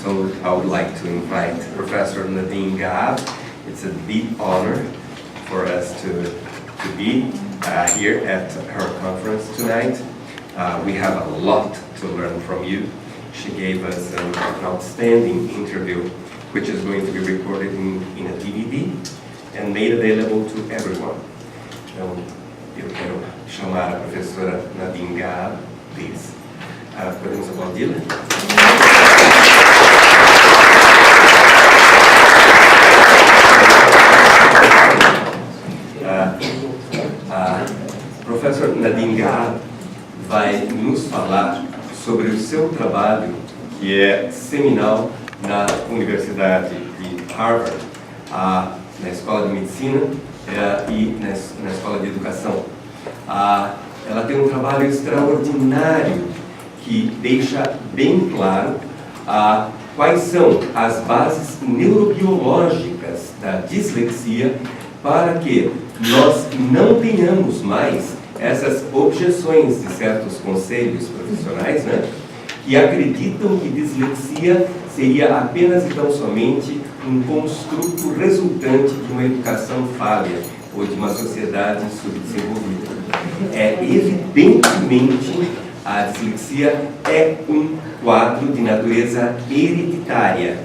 So I would like to invite Professor Nadine Gaab. It's a deep honor for us to be here at her conference tonight. We have a lot to learn from you. She gave us an outstanding interview, which is going to be recorded in a DVD and made available to everyone. Então, eu quero chamar a professora Nadine Gaab, please. Podemos aplaudi-la? Professor Nadine Gaab vai nos falar sobre o seu trabalho, que é seminal na Universidade de Harvard, na Escola de Medicina e na Escola de Educação. Ela tem um trabalho extraordinário que deixa bem claro quais são as bases neurobiológicas da dislexia para que nós não tenhamos mais essas objeções de certos conselhos profissionais, né, que acreditam que dislexia seria apenas e tão somente um construto resultante de uma educação falha ou de uma sociedade subdesenvolvida. Evidentemente, a dislexia é um quadro de natureza hereditária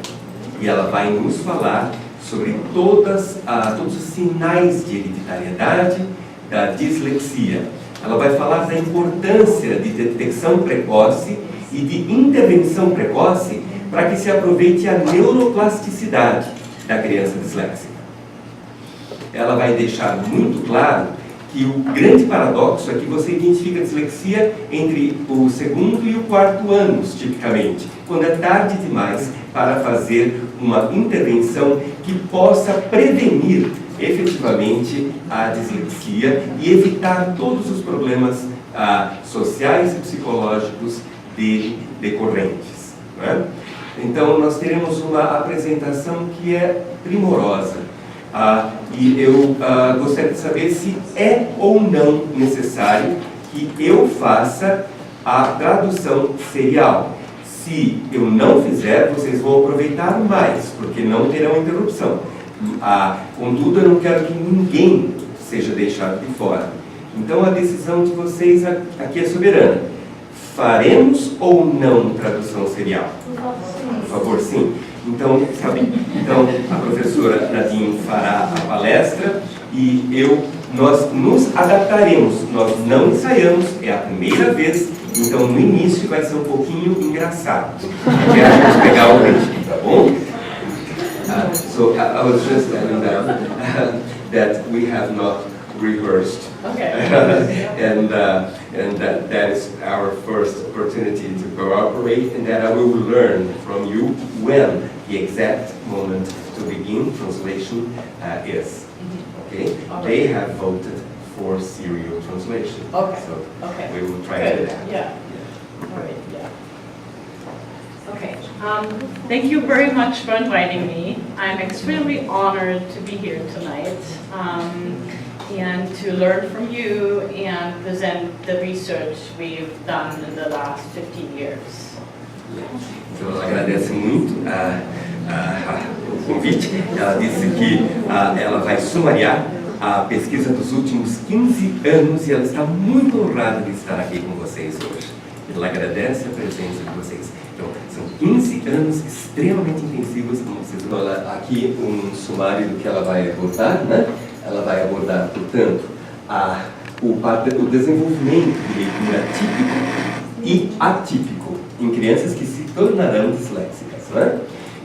e ela vai nos falar sobre todos os sinais de hereditariedade da dislexia. Ela vai falar da importância de detecção precoce e de intervenção precoce para que se aproveite a neuroplasticidade da criança disléxica. Ela vai deixar muito claro que o grande paradoxo é que você identifica a dislexia entre o 2º e o 4º anos, tipicamente, quando é tarde demais para fazer uma intervenção que possa prevenir efetivamente a dislexia e evitar todos os problemas sociais e psicológicos dele decorrentes, né? Então, nós teremos uma apresentação que é primorosa. E eu gostaria de saber se é ou não necessário que eu faça a tradução serial. Se eu não fizer, vocês vão aproveitar mais, porque não terão interrupção. Contudo, eu não quero que ninguém seja deixado de fora. Então, a decisão de vocês aqui é soberana. Faremos ou não tradução serial? Por favor, sim. Então, a professora Nadine fará a palestra e nós nos adaptaremos. Nós não ensaiamos, é a primeira vez, então no início vai ser um pouquinho engraçado. Até a gente pegar o ritmo, tá bom? So I was just telling them that we have not rehearsed. Okay. and that is our first opportunity to cooperate, and that I will learn from you when the exact moment to begin translation is. Okay? They have voted for serial translation. Okay. So we will try to do that. Yeah. All right. Yeah. Okay. Thank you very much for inviting me. I'm extremely honored to be here tonight. And to learn from you and present the research we've done in the last 15 years. Então, ela agradece muito o convite. Ela disse que ela vai sumariar a pesquisa dos últimos 15 anos e ela está muito honrada de estar aqui com vocês hoje. Ela agradece a presença de vocês. Então, são 15 anos extremamente intensivos, como vocês viram. Aqui um sumário do que ela vai abordar, né? Ela vai abordar, portanto, o desenvolvimento de leitura típico e atípico em crianças que se tornarão disléxicas, né?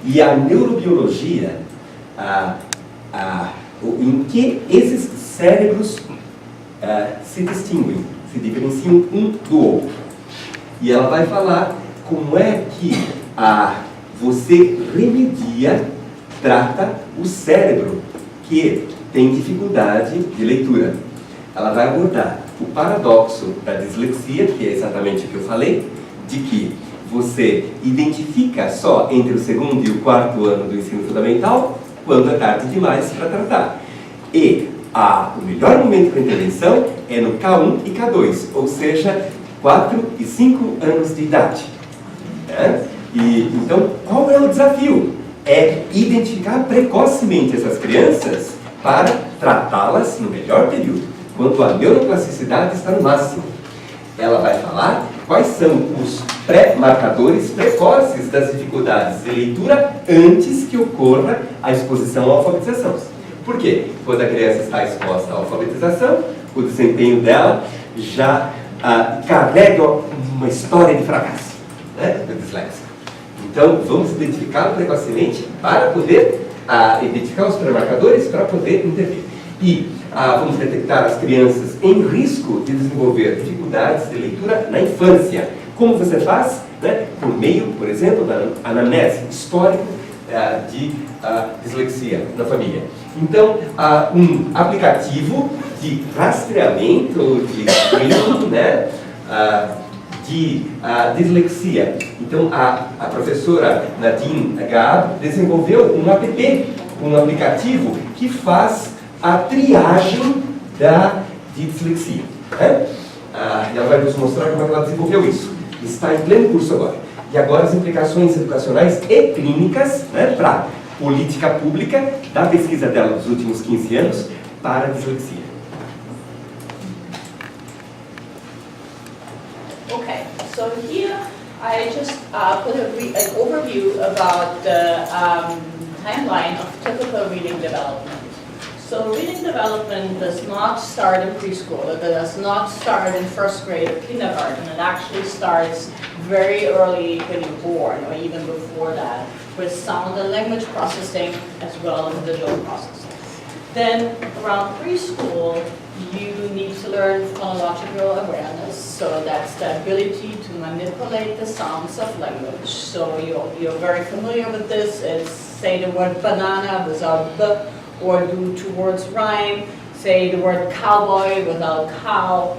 E a neurobiologia, em que esses cérebros se distinguem, se diferenciam um do outro. E ela vai falar como é que você remedia, trata o cérebro que tem dificuldade de leitura. Ela vai abordar o paradoxo da dislexia, que é exatamente o que eu falei, de que você identifica só entre o 2º e o 4º ano do ensino fundamental, quando é tarde demais para tratar. E o melhor momento para intervenção é no K1 e K2, ou seja, 4 e 5 anos de idade. Né? E, então, qual é o desafio? É identificar precocemente essas crianças para tratá-las no melhor período, quando a neuroplasticidade está no máximo. Ela vai falar quais são os pré-marcadores precoces das dificuldades de leitura antes que ocorra a exposição à alfabetização. Por quê? Quando a criança está exposta à alfabetização, o desempenho dela já carrega uma história de fracasso, né, da dislexia. Então, vamos identificá-lo precocemente para poder identificar os pré-marcadores para poder intervir. E vamos detectar as crianças em risco de desenvolver dificuldades de leitura na infância. Como você faz? Né? Por meio, por exemplo, da anamnese histórico de dislexia na família. Então, um aplicativo de rastreamento, de screening, né? De dislexia. Então, a professora Nadine Gaab desenvolveu um app, um aplicativo que faz a triagem de dislexia. Né? Ela vai nos mostrar como ela desenvolveu isso. Está em pleno curso agora. E agora as implicações educacionais e clínicas, né, para política pública da pesquisa dela dos últimos 15 anos para a dislexia. Okay, so here I just put an overview about the timeline of typical reading development. So reading development does not start in preschool, it does not start in first grade or kindergarten. It actually starts very early when you're born, or even before that, with sound and language processing as well as visual processing. Then around preschool, you need to learn phonological awareness, so that's the ability to manipulate the sounds of language. So you're very familiar with this. It's say the word banana without b, or do two words rhyme, say the word cowboy without cow,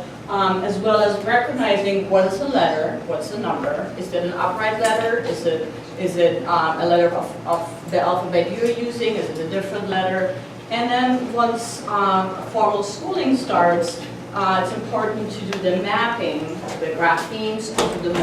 as well as recognizing what is a letter, what's a number, is it an upright letter, is it a letter of the alphabet you're using, is it a different letter? And then once formal schooling starts, it's important to do the mapping, the graphemes onto the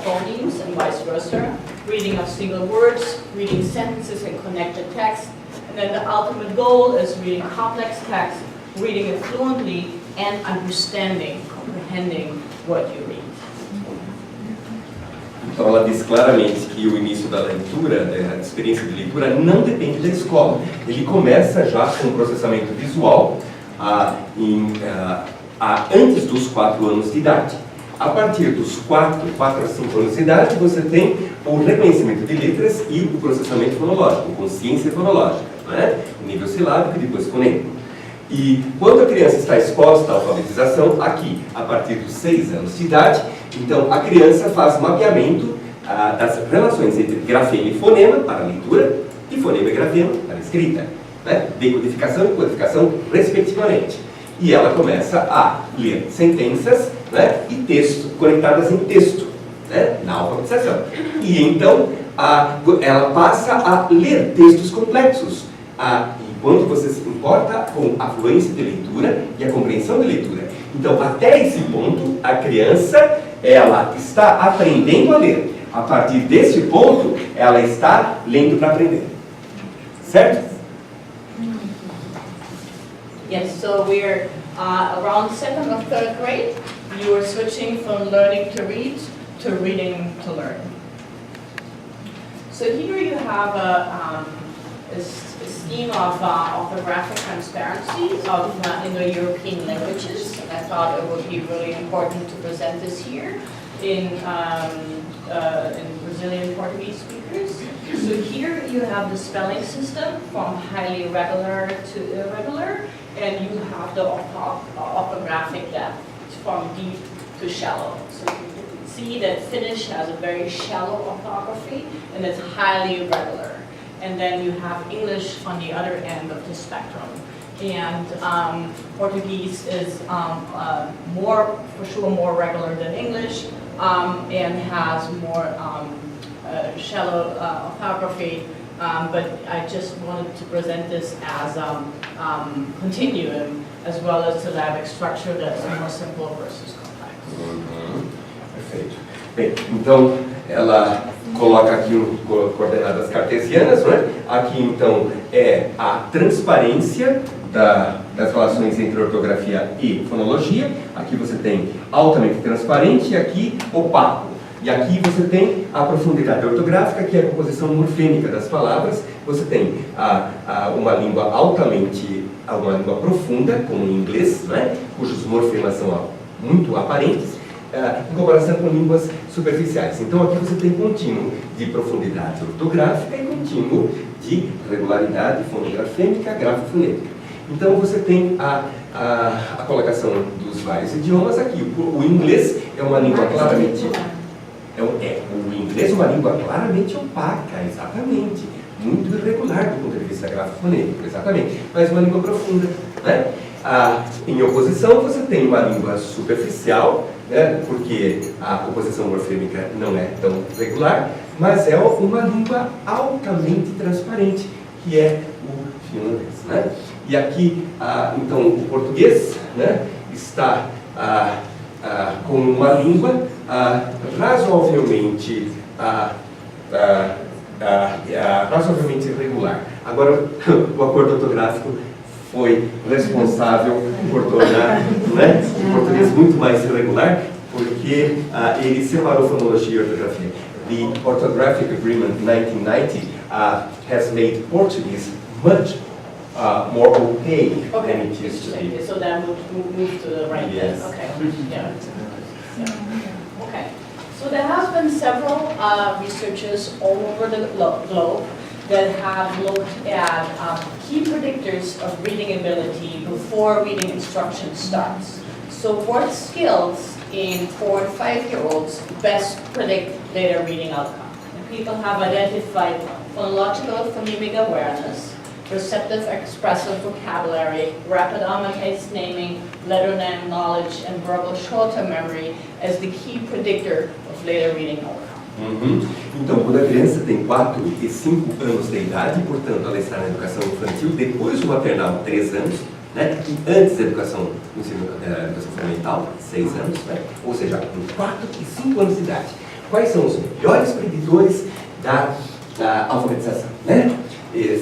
phonemes and vice versa, reading of single words, reading sentences and connected text, and then the ultimate goal is reading complex text, reading it fluently, and understanding, comprehending what you read. Então ela diz claramente que o início da leitura, da experiência de leitura, não depende da escola. Ele começa já com o processamento visual antes dos 4 anos de idade. A partir dos 4 a 5 anos de idade, você tem o reconhecimento de letras e o processamento fonológico, consciência fonológica, né? Nível silábico e depois fonêmico. E quando a criança está exposta à alfabetização, aqui, a partir dos 6 anos de idade, então a criança faz mapeamento das relações entre grafema e fonema para a leitura e fonema e grafema para a escrita, né? Decodificação e codificação respectivamente. E ela começa a ler sentenças, né, e texto, conectadas em texto, né, na alfabetização. E então ela passa a ler textos complexos, enquanto você se importa com a fluência de leitura e a compreensão de leitura. Então, até esse ponto, a criança ela está aprendendo a ler. A partir desse ponto, ela está lendo para aprender. Certo? Yes, so we're around 2nd or 3rd grade. You are switching from learning to read to reading to learn. So here you have a scheme of orthographic transparency of Indo-European languages. And I thought it would be really important to present this here in Brazilian Portuguese speakers. So here you have the spelling system from highly regular to irregular, and you have the orthographic depth from deep to shallow. So you can see that Finnish has a very shallow orthography and it's highly irregular. And then you have English on the other end of the spectrum. And Portuguese is for sure more regular than English, and has more shallow orthography. But I just wanted to present this as a continuum, as well as syllabic structure that's more simple versus complex. Perfeito. Bem, então, ela coloca aqui coordenadas cartesianas, não é? Aqui então é a transparência das relações entre ortografia e fonologia. Aqui você tem altamente transparente e aqui opaco. E aqui você tem a profundidade ortográfica, que é a composição morfêmica das palavras. Você tem uma língua uma língua profunda, como em inglês, né? Cujos morfemas são muito aparentes, em comparação com línguas superficiais. Então aqui você tem contínuo de profundidade ortográfica e contínuo de regularidade fonografêmica, grafo-fonética. Então você tem a colocação dos vários idiomas aqui. O inglês é uma língua claramente... o inglês é uma língua claramente opaca, exatamente. Muito irregular do ponto de vista grafo-fonético, exatamente. Mas uma língua profunda, né? Em oposição, você tem uma língua superficial, né? Porque a oposição morfêmica não é tão regular, mas é uma língua altamente transparente, que é o finlandês, né? E aqui, então, o português, né, está com uma língua razoavelmente irregular. Agora, o acordo ortográfico foi responsável por tornar, né, o português muito mais irregular, porque ele separou fonologia e ortografia. The Orthographic Agreement 1990 has made Portuguese much more opaque than it used to be. So that would move to the right. Yes. Okay. Yeah. Okay. So there has been several researchers all over the globe that have looked at key predictors of reading ability before reading instruction starts. So what skills in 4 and 5-year-olds best predict later reading outcome? And people have identified phonological phonemic awareness, receptive expressive vocabulary, rapid onomatopoeic naming, letter name knowledge, and verbal short-term memory as the key predictor of later reading outcome. Então, quando a criança tem 4 e 5 anos de idade, portanto, ela está na educação infantil, depois do maternal, 3 anos, né? E antes da educação fundamental, 6 anos, né? Ou seja, com 4 e 5 anos de idade. Quais são os melhores preditores da alfabetização, né?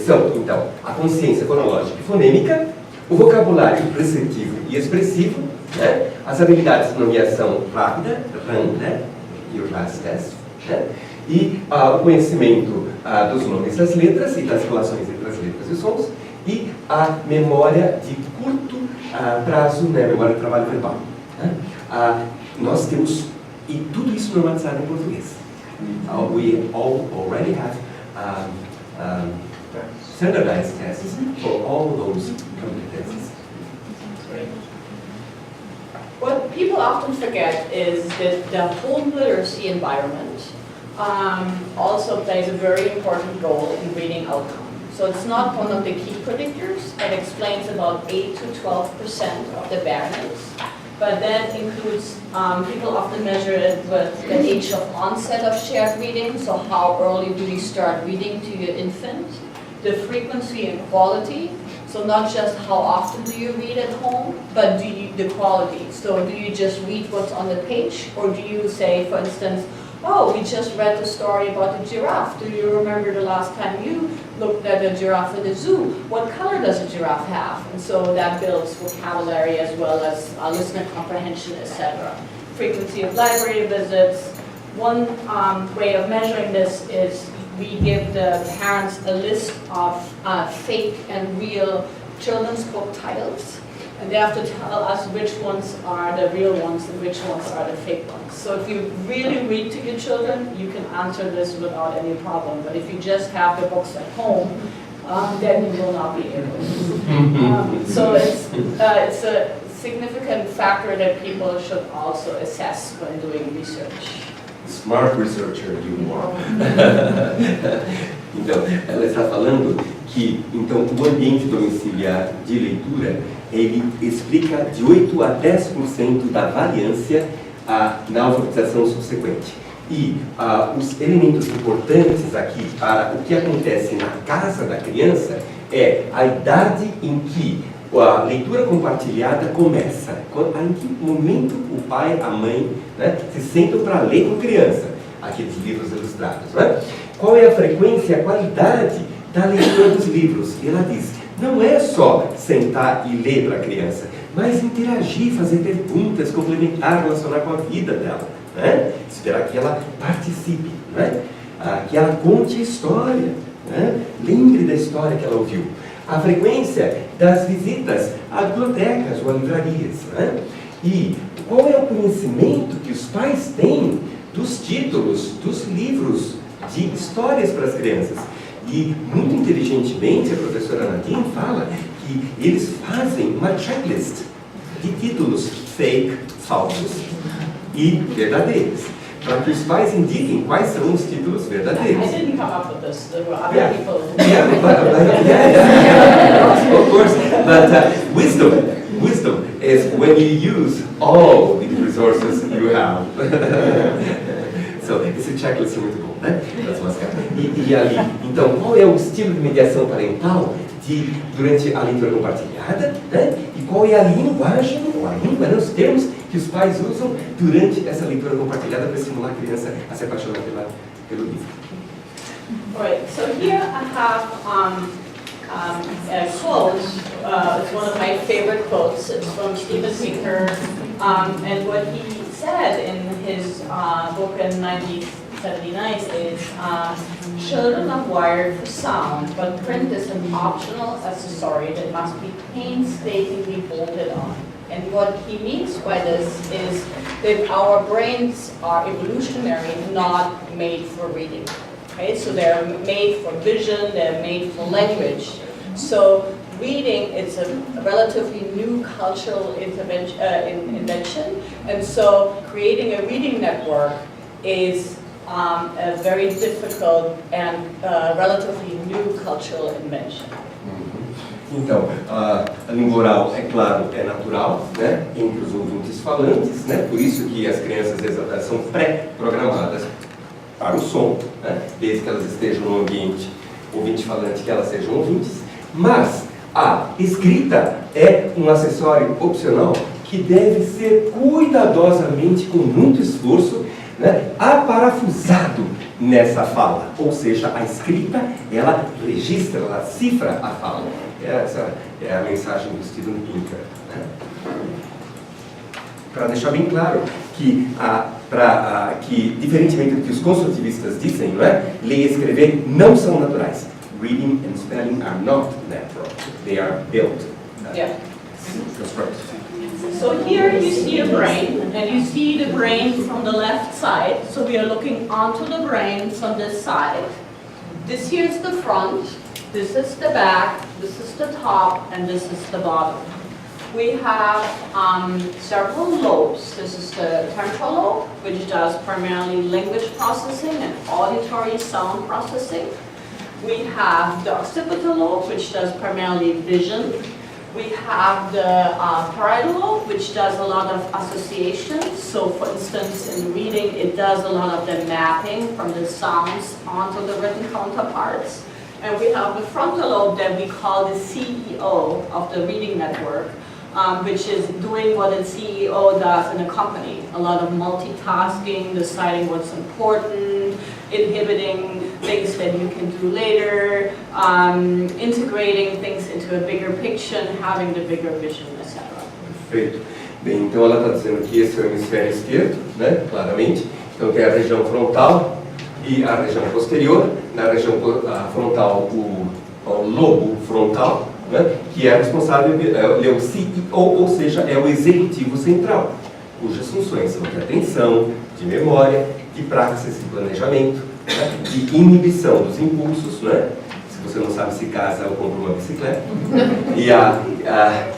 São, então, a consciência fonológica e fonêmica, o vocabulário receptivo e expressivo, né? As habilidades de nomeação rápida, RAM, né? E o RAS test, né? E o conhecimento dos nomes das letras e das relações entre as letras e os sons, e a memória de curto prazo, né? A memória de trabalho verbal, né? Nós temos, e tudo isso normalizado em português. We already have standardized tests for all those competencies. What people often forget is that the home literacy environment also plays a very important role in reading outcome. So it's not one of the key predictors. It explains about 8 to 12% of the variance. But that includes, people often measure it with the age of onset of shared reading, so how early do you start reading to your infant, the frequency and quality, so not just how often do you read at home, but the quality. So do you just read what's on the page, or do you say, for instance, oh, we just read the story about the giraffe. Do you remember the last time you looked at a giraffe in the zoo? What color does a giraffe have? And so that builds vocabulary as well as listener comprehension, etc. Frequency of library visits. One way of measuring this is we give the parents a list of fake and real children's book titles. And they have to tell us which ones are the real ones and which ones are the fake ones. So if you really read to your children, you can answer this without any problem. But if you just have the books at home, then you will not be able to. So it's a significant factor that people should also assess when doing research. Smart researcher you are. Então, ela está falando que então, o ambiente domiciliar de leitura ele explica de 8 a 10% da variância na alfabetização subsequente. E os elementos importantes aqui para o que acontece na casa da criança é a idade em que a leitura compartilhada começa. Em que momento o pai, a mãe, né, se sentam para ler com a criança. aqueles livros ilustrados, não é? Qual é a frequência e a qualidade da leitura dos livros? E ela diz, não é só sentar e ler para a criança, mas interagir, fazer perguntas, complementar, relacionar com a vida dela, né? Esperar que ela participe, né? Que ela conte a história, né? Lembre da história que ela ouviu. A frequência das visitas a bibliotecas ou a livrarias, né? E qual é o conhecimento que os pais têm dos títulos, dos livros de histórias para as crianças? E, muito inteligentemente, a professora Nadine fala que eles fazem uma checklist de títulos fake, falsos e verdadeiros, para que os pais indiquem quais são os títulos verdadeiros. I didn't come up with this. There were other people. Of course. But wisdom is when you use all the resources you have. So, esse checklist é muito bom, né? E ali, então, qual é o estilo de mediação parental durante a leitura compartilhada, né? E qual é a linguagem, ou a língua, né? Os termos que os pais usam durante essa leitura compartilhada para estimular a criança a se apaixonar pelo livro. Alright, so here I have a quote. It's one of my favorite quotes. It's from Steven Pinker, and what he said in his book in 1979 is, children are wired for sound, but print is an optional accessory that must be painstakingly bolted on. And what he means by this is that our brains are evolutionary, not made for reading. Right? So they're made for vision, they're made for language. So reading is a relatively new cultural invention, and so creating a reading network is a very difficult and relatively new cultural invention. Então, a língua oral, é claro, é natural, né, entre os ouvintes falantes, né, por isso que as crianças são pré-programadas para o som, né, desde que elas estejam no ambiente ouvinte-falante, que elas sejam ouvintes, mas a escrita é um acessório opcional que deve ser cuidadosamente, com muito esforço, né, aparafusado nessa fala. Ou seja, a escrita, ela registra, ela cifra a fala. Essa é a mensagem do Steven Pinker, né? Para deixar bem claro que, que, diferentemente do que os construtivistas dizem, não é? Ler e escrever não são naturais. Reading and spelling are not natural. They are built. Yeah. Constructed. So here you see a brain, and you see the brain from the left side. So we are looking onto the brain from this side. This here is the front, this is the back, this is the top, and this is the bottom. We have several lobes. This is the temporal lobe, which does primarily language processing and auditory sound processing. We have the occipital lobe, which does primarily vision. We have the parietal lobe, which does a lot of associations. So, for instance, in reading, it does a lot of the mapping from the sounds onto the written counterparts. And we have the frontal lobe that we call the CEO of the reading network, which is doing what a CEO does in a company. A lot of multitasking, deciding what's important, inhibiting things that you can do later, integrating things into a bigger picture, and having the bigger vision, etc. Perfeito. Bem, então ela está dizendo que esse é o hemisfério esquerdo, né, claramente. Então tem a região frontal e a região posterior. Na região frontal, o lobo frontal, né, que é responsável, é o CEO, ou seja, é o executivo central, cujas funções são de atenção, de memória, de praxis, de planejamento, né, de inibição dos impulsos, né? Se você não sabe se casa ou compra uma bicicleta,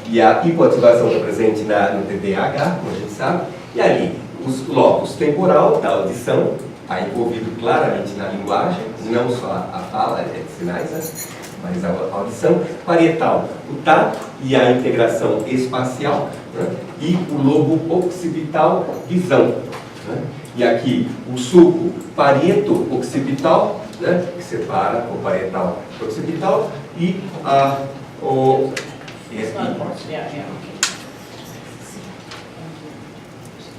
e a hipoativação está presente no TDAH, como a gente sabe, e ali os lobos temporal, da audição, está envolvido claramente na linguagem, não só a fala, é de sinais, né? Mas a audição, parietal, o tato e a integração espacial, né? E o lobo occipital, visão, né? E aqui o sulco parieto-occipital, né? Que separa o parietal occipital e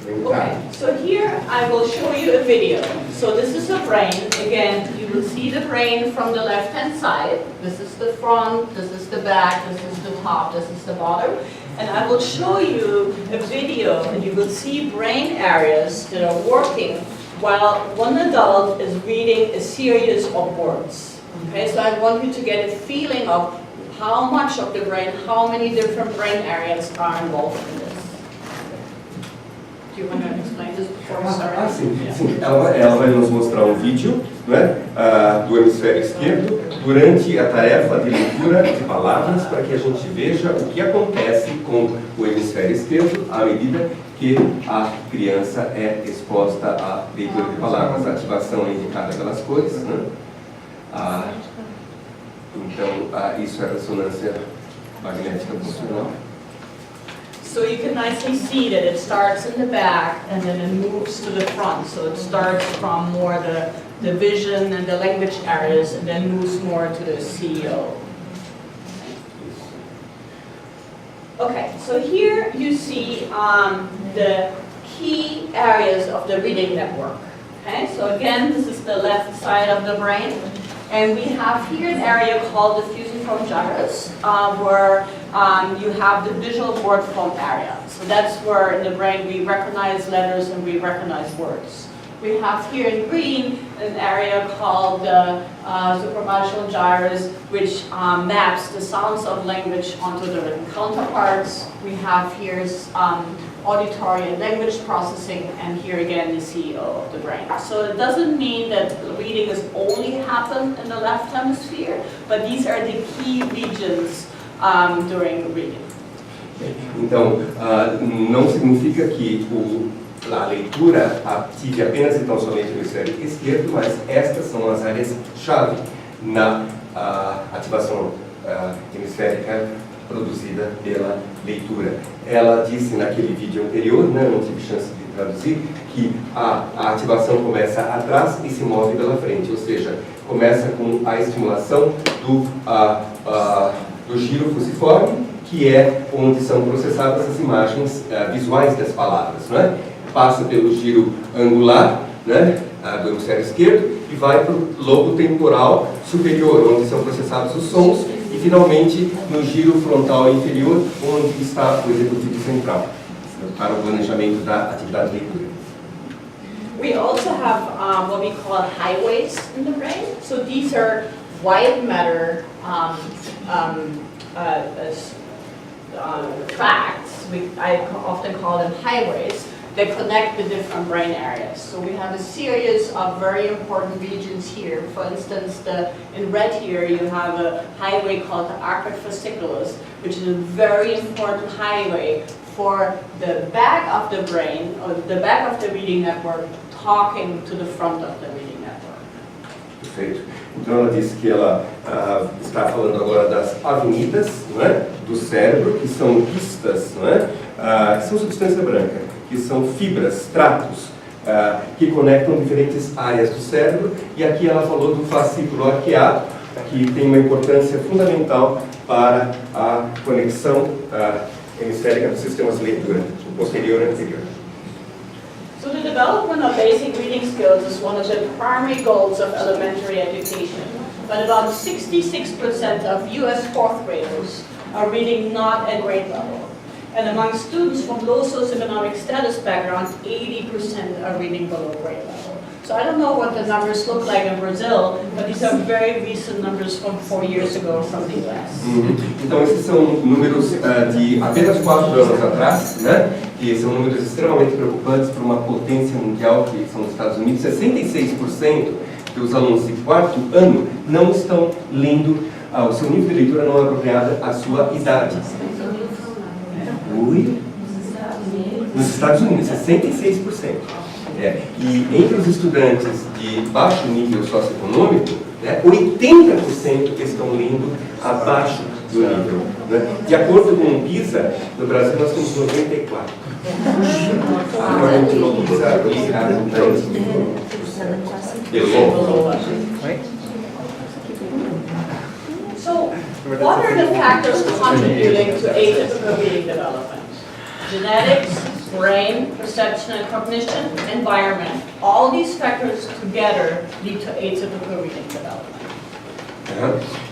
Okay, so here I will show you a video. So this is the brain. Again, you will see the brain from the left-hand side. This is the front, this is the back, this is the top, this is the bottom. And I will show you a video, and you will see brain areas that are working while one adult is reading a series of words. Okay, so I want you to get a feeling of how much of the brain, how many different brain areas are involved in this. Do you want to explain this before we start? Sim. Ela vai nos mostrar um vídeo, né, do hemisfério esquerdo durante a tarefa de leitura de palavras, para que a gente veja o que acontece com o hemisfério esquerdo à medida que a criança é exposta à leitura de palavras. A ativação é indicada pelas cores, né? Então, isso é a ressonância magnética funcional. So you can nicely see that it starts in the back and then it moves to the front. So it starts from more the vision and the language areas and then moves more to the CEO. Okay, so here you see the key areas of the reading network. Okay, so again, this is the left side of the brain. And we have here an area called the Fusiform Gyrus, where you have the visual word form area. So that's where in the brain we recognize letters and we recognize words. We have here in green an area called the supramaxillary gyrus, which maps the sounds of language onto the written counterparts. We have here auditory and language processing, and here again the CEO of the brain. So it doesn't mean that reading has only happened in the left hemisphere, but these are the key regions during reading. Então, não significa que a leitura ative apenas e tão somente o hemisfério esquerdo, mas estas são as áreas-chave na ativação hemisférica produzida pela leitura. Ela disse naquele vídeo anterior, né, não tive chance de traduzir, que a ativação começa atrás e se move pela frente, ou seja, começa com a estimulação do giro fusiforme, que é onde são processadas as imagens visuais das palavras, né? Passa pelo giro angular, né, do hemisfério esquerdo e vai para o lobo temporal superior, onde são processados os sons, e finalmente no giro frontal inferior, onde está o executivo central, para o planejamento da atividade de leitura. We also have what we call highways in the brain. So these are white matter tracts. I often call them highways that connect the different brain areas. So we have a series of very important regions here. For instance, in red here you have a highway called the arcuate fasciculus, which is a very important highway for the back of the brain, or the back of the reading network, talking to the front of the reading network. Perfeito. Então ela disse que ela está falando agora das avenidas, não é, do cérebro, que são pistas, não é, que são substância branca, que são fibras, tratos, que conectam diferentes áreas do cérebro. E aqui ela falou do fascículo arqueado, que tem uma importância fundamental para a conexão hemisférica dos sistemas de leitura, o posterior e anterior. So the development of basic reading skills is one of the primary goals of elementary education. But about 66% of US fourth graders are reading not at grade level. And among students from low socioeconomic status background, 80% are reading below grade level. So I don't know what the numbers look like in Brazil, but these are very recent numbers from 4 years ago from the US. Então esses são números de apenas 4 anos atrás, né? Que são números extremamente preocupantes para uma potência mundial que são os Estados Unidos. 66% dos alunos de 4º ano não estão lendo, o seu nível de leitura não é apropriado à sua idade. Nos Estados Unidos, 66%. E entre os estudantes de baixo nível socioeconômico, 80% estão lendo abaixo do nível. Né? De acordo com o PISA, no Brasil nós temos 94%. Agora a gente não precisa aplicar So, what are the factors contributing to atypical reading development? Genetics, brain, perception and cognition, environment. All these factors together lead to atypical reading development.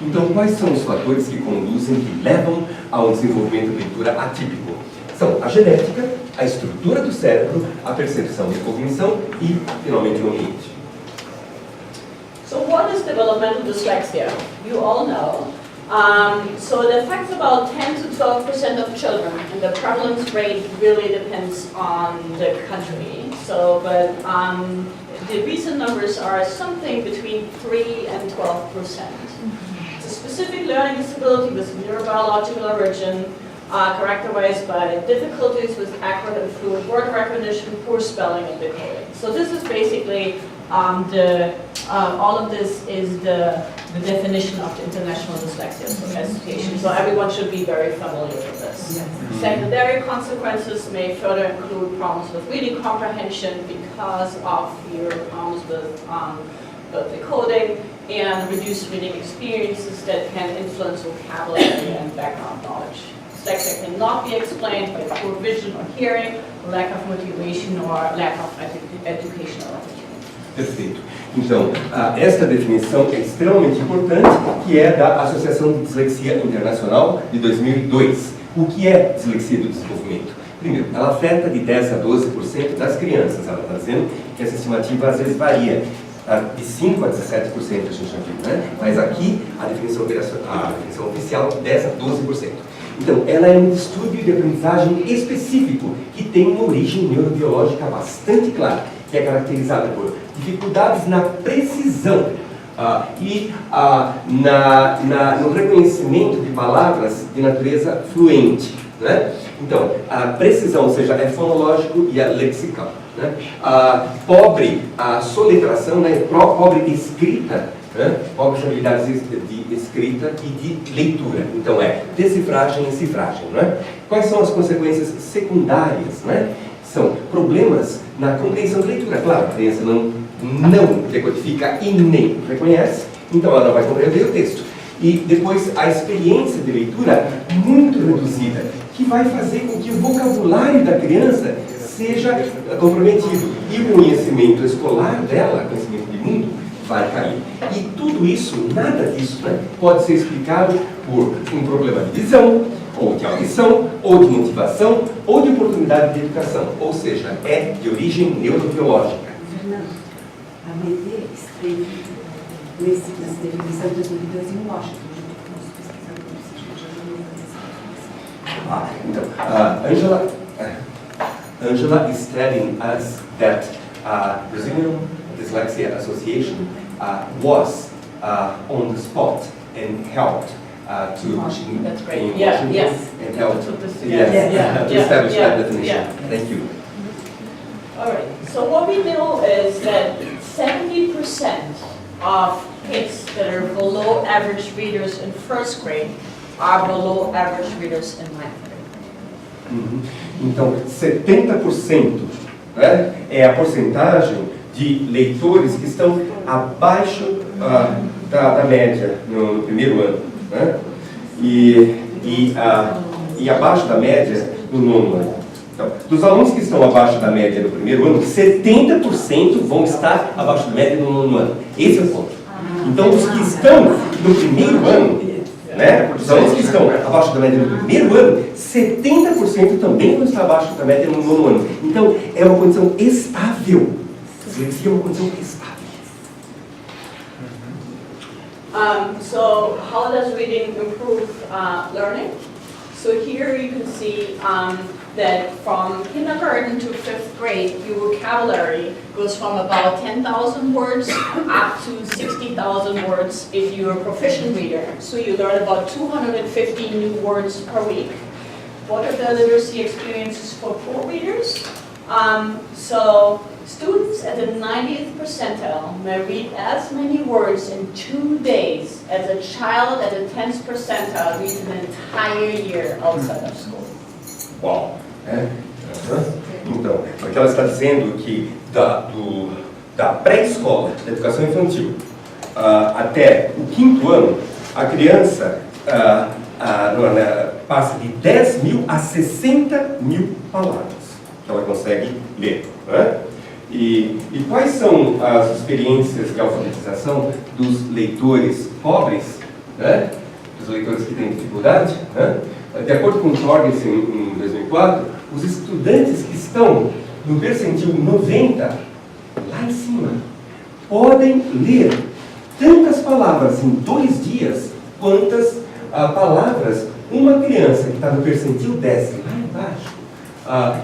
Então, quais são os fatores que conduzem, que levam ao desenvolvimento de leitura atípico? São a genética, a estrutura do cérebro, a percepção de cognição e, finalmente, o ambiente. So what is developmental dyslexia? You all know. So it affects about 10 to 12% of children, and the prevalence rate really depends on the country. So, but the recent numbers are something between 3 and 12%. It's a specific learning disability with neurobiological origin, characterized by difficulties with accurate and fluid word recognition, poor spelling, and decoding. So this is basically all of this is the definition of the International Dyslexia Association. So everyone should be very familiar with this. Secondary consequences may further include problems with reading comprehension because of your problems with decoding and reduced reading experiences that can influence vocabulary and background knowledge. Dyslexia cannot be explained by poor vision or hearing, lack of motivation, or lack of educational opportunity. Perfeito. Então, esta definição é extremamente importante, que é da Associação de Dislexia Internacional de 2002. O que é dislexia do desenvolvimento? Primeiro, ela afeta de 10 a 12% das crianças. Ela está dizendo que essa estimativa às vezes varia. De 5 a 17% a gente já viu, né? Mas aqui a definição oficial é 10 a 12%. Então, ela é um distúrbio de aprendizagem específico que tem uma origem neurobiológica bastante clara, que é caracterizada por dificuldades na precisão e no reconhecimento de palavras de natureza fluente, né? Então, a precisão, ou seja, é fonológico e é lexical, né? Pobre a soletração, né? Pobre escrita, né? Pobres habilidades de escrita e de leitura. Então, é decifragem e cifragem, né? Quais são as consequências secundárias, né? São problemas na compreensão de leitura. Claro, a criança não decodifica e nem reconhece, então ela não vai compreender o texto. E depois a experiência de leitura muito reduzida, que vai fazer com que o vocabulário da criança seja comprometido. E o conhecimento escolar dela, conhecimento de mundo, vai cair. E tudo isso, nada disso, né, pode ser explicado por um problema de visão, ou de audição, ou de motivação, ou de oportunidade de educação. Ou seja, é de origem neurobiológica. Fernando, a MD esteve nessa definição de 2002 em Washington, junto com os pesquisadores. A gente já viu Então, Angela is telling us that Brazilian Dyslexia Association was on the spot and helped to That's great. in Yeah, Washington yes. and helped To this- to yeah, establish yeah, that definition. yeah. Thank you. All right, so what we know is that 70% of kids that are below average readers in first grade are below average readers in ninth grade. Então, 70%, né, é a porcentagem de leitores que estão abaixo da média no primeiro ano, né? E abaixo da média no nono ano. Então, dos alunos que estão abaixo da média no primeiro ano, 70% vão estar abaixo da média no nono ano. Esse é o ponto. Então, os que estão no primeiro ano, né, os alunos que estão abaixo da média no primeiro ano, 70% também vão estar abaixo da média no nono ano. Então, é uma condição estável. Dislexia é uma condição estável. So how does reading improve learning? So here you can see that from kindergarten to 5th grade, your vocabulary goes from about 10,000 words up to 60,000 words if you're a proficient reader. So you learn about 250 new words per week. What are the literacy experiences for poor readers? So students at the 90th percentile may read as many words in 2 days as a child at the 10th percentile reads an entire year outside of school. Uau! Então, o que ela está dizendo que da pré-escola, da educação infantil, até o 5º ano, a criança passa de 10 mil a 60 mil palavras. que ela consegue ler. Né? E quais são as experiências de alfabetização dos leitores pobres, né? Dos leitores que têm dificuldade? Né? De acordo com Jorgensen, em 2004, os estudantes que estão no percentil 90, lá em cima, podem ler tantas palavras em 2 dias, quantas palavras uma criança que está no percentil 10, lá embaixo,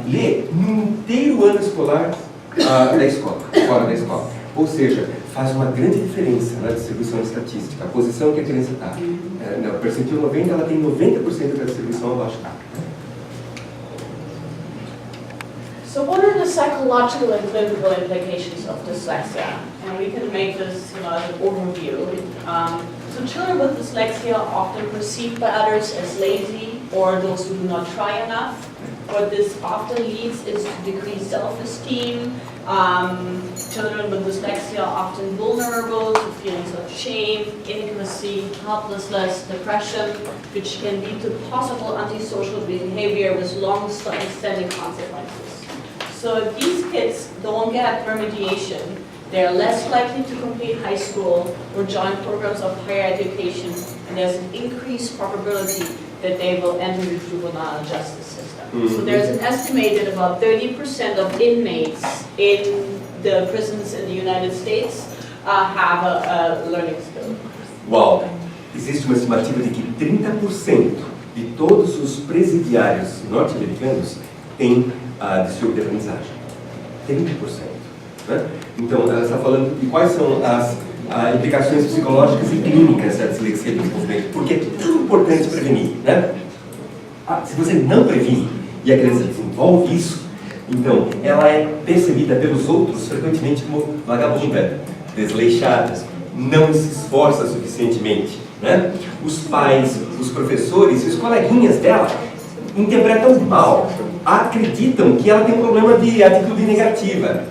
lê no inteiro ano escolar da escola, fora da escola. Ou seja, faz uma grande diferença na distribuição estatística, a posição que a criança está. No percentil 90, ela tem 90% da distribuição abaixo. So what are the psychological and clinical implications of dyslexia? And we can make this, as an overview. So children with dyslexia are often perceived by others as lazy or those who do not try enough. What this often leads is to decreased self-esteem. Children with dyslexia are often vulnerable to feelings of shame, inadequacy, helplessness, depression, which can lead to possible antisocial behavior with long-standing consequences. So if these kids don't get remediation, they're less likely to complete high school or join programs of higher education, and there's an increased probability that they will enter the juvenile justice system. So there's an estimated about 30% of inmates in the prisons in the United States have a learning skill. Uau! Existe uma estimativa de que 30% de todos os presidiários norte-americanos têm distúrbio de aprendizagem. 30%. Né? Então, ela está falando de quais são as implicações psicológicas e clínicas da dislexia do desenvolvimento. Porque é tão importante prevenir. Né? Se você não previne e a criança desenvolve isso, então ela é percebida pelos outros frequentemente como vagabunda, desleixada, não se esforça suficientemente. Né? Os pais, os professores e os coleguinhas dela interpretam mal, acreditam que ela tem um problema de atitude negativa.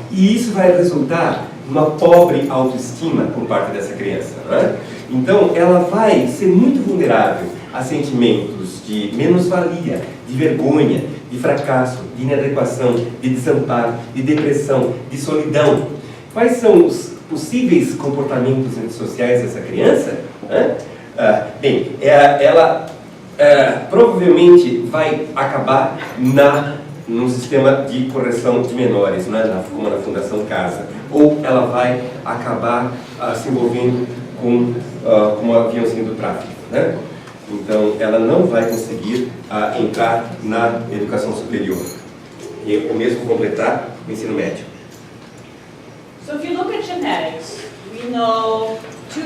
E isso vai resultar numa pobre autoestima por parte dessa criança. Né? Então, ela vai ser muito vulnerável a sentimentos de menos-valia, de vergonha, de fracasso, de inadequação, de desamparo, de depressão, de solidão. Quais são os possíveis comportamentos antissociais dessa criança? Bem, ela provavelmente vai acabar num sistema de correção de menores, né, como na Fundação Casa, ou ela vai acabar se envolvendo com, como haviam sido tráfico, né? Então, ela não vai conseguir entrar na educação superior e o mesmo completar o ensino médio. So if you look at genetics, we know two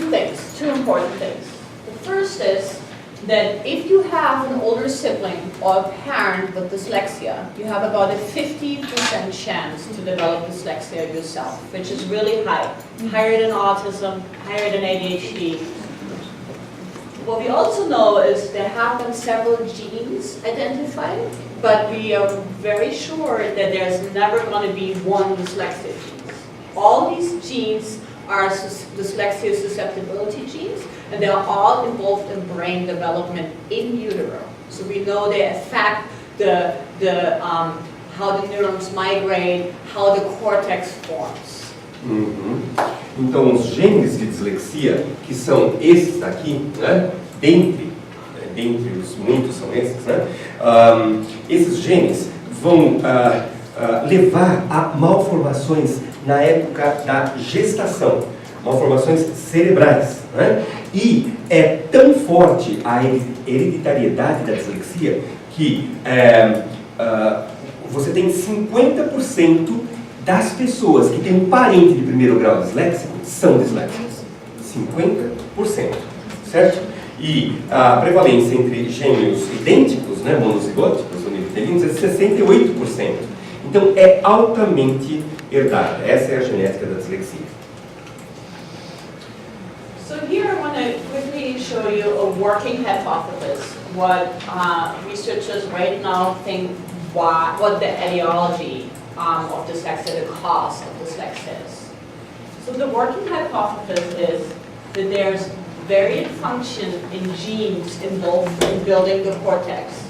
important things. The first is that if you have an older sibling or a parent with dyslexia, you have about a 50% chance to develop dyslexia yourself, which is really high, higher than autism, higher than ADHD. What we also know is there have been several genes identified, but we are very sure that there's never going to be one dyslexia gene. All these genes are dyslexia susceptibility genes, and they are all involved in brain development in utero. So we know they affect how the neurons migrate, how the cortex forms. Então, os genes de dislexia, que são esses daqui, né? dentre os muitos são esses, né? Esses genes vão levar a malformações na época da gestação, malformações cerebrais. Né? E é tão forte a hereditariedade da dislexia que você tem 50% das pessoas que têm um parente de primeiro grau disléxico são disléxicos. 50%, certo? E a prevalência entre gêmeos idênticos, né, monozigóticos, univitelinos, é 68%. Então é altamente herdada. Essa é a genética da dislexia. So here I want to quickly show you a working hypothesis, what researchers right now think what the etiology of dyslexia, the cause of dyslexia is. So the working hypothesis is that there's varied function in genes involved in building the cortex.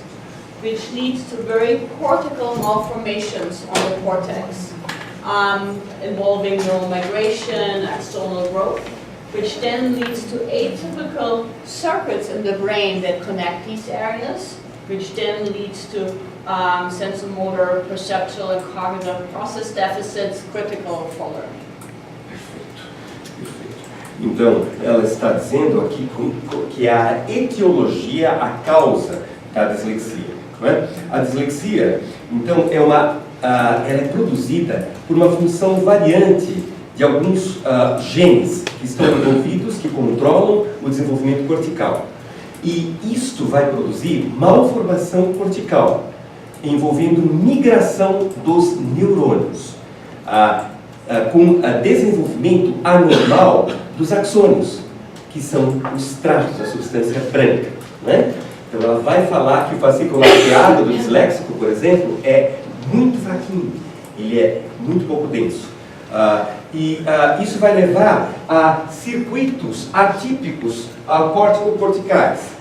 which leads to very cortical malformations on the cortex, involving neural migration, axonal growth, which then leads to atypical circuits in the brain that connect these areas, which then leads to sensomotor, perceptual, and cognitive process deficits critical for learning. Então, ela está dizendo aqui que a etiologia, a causa da dislexia. Não é? A dislexia, então, ela é produzida por uma função variante de alguns genes que estão envolvidos, que controlam o desenvolvimento cortical. E isto vai produzir malformação cortical, envolvendo migração dos neurônios, com desenvolvimento anormal dos axônios, que são os traços da substância branca. Né? Então ela vai falar que o fascículo lateado do disléxico, por exemplo, é muito fraquinho, ele é muito pouco denso. Isso vai levar a circuitos atípicos córtico-corticais.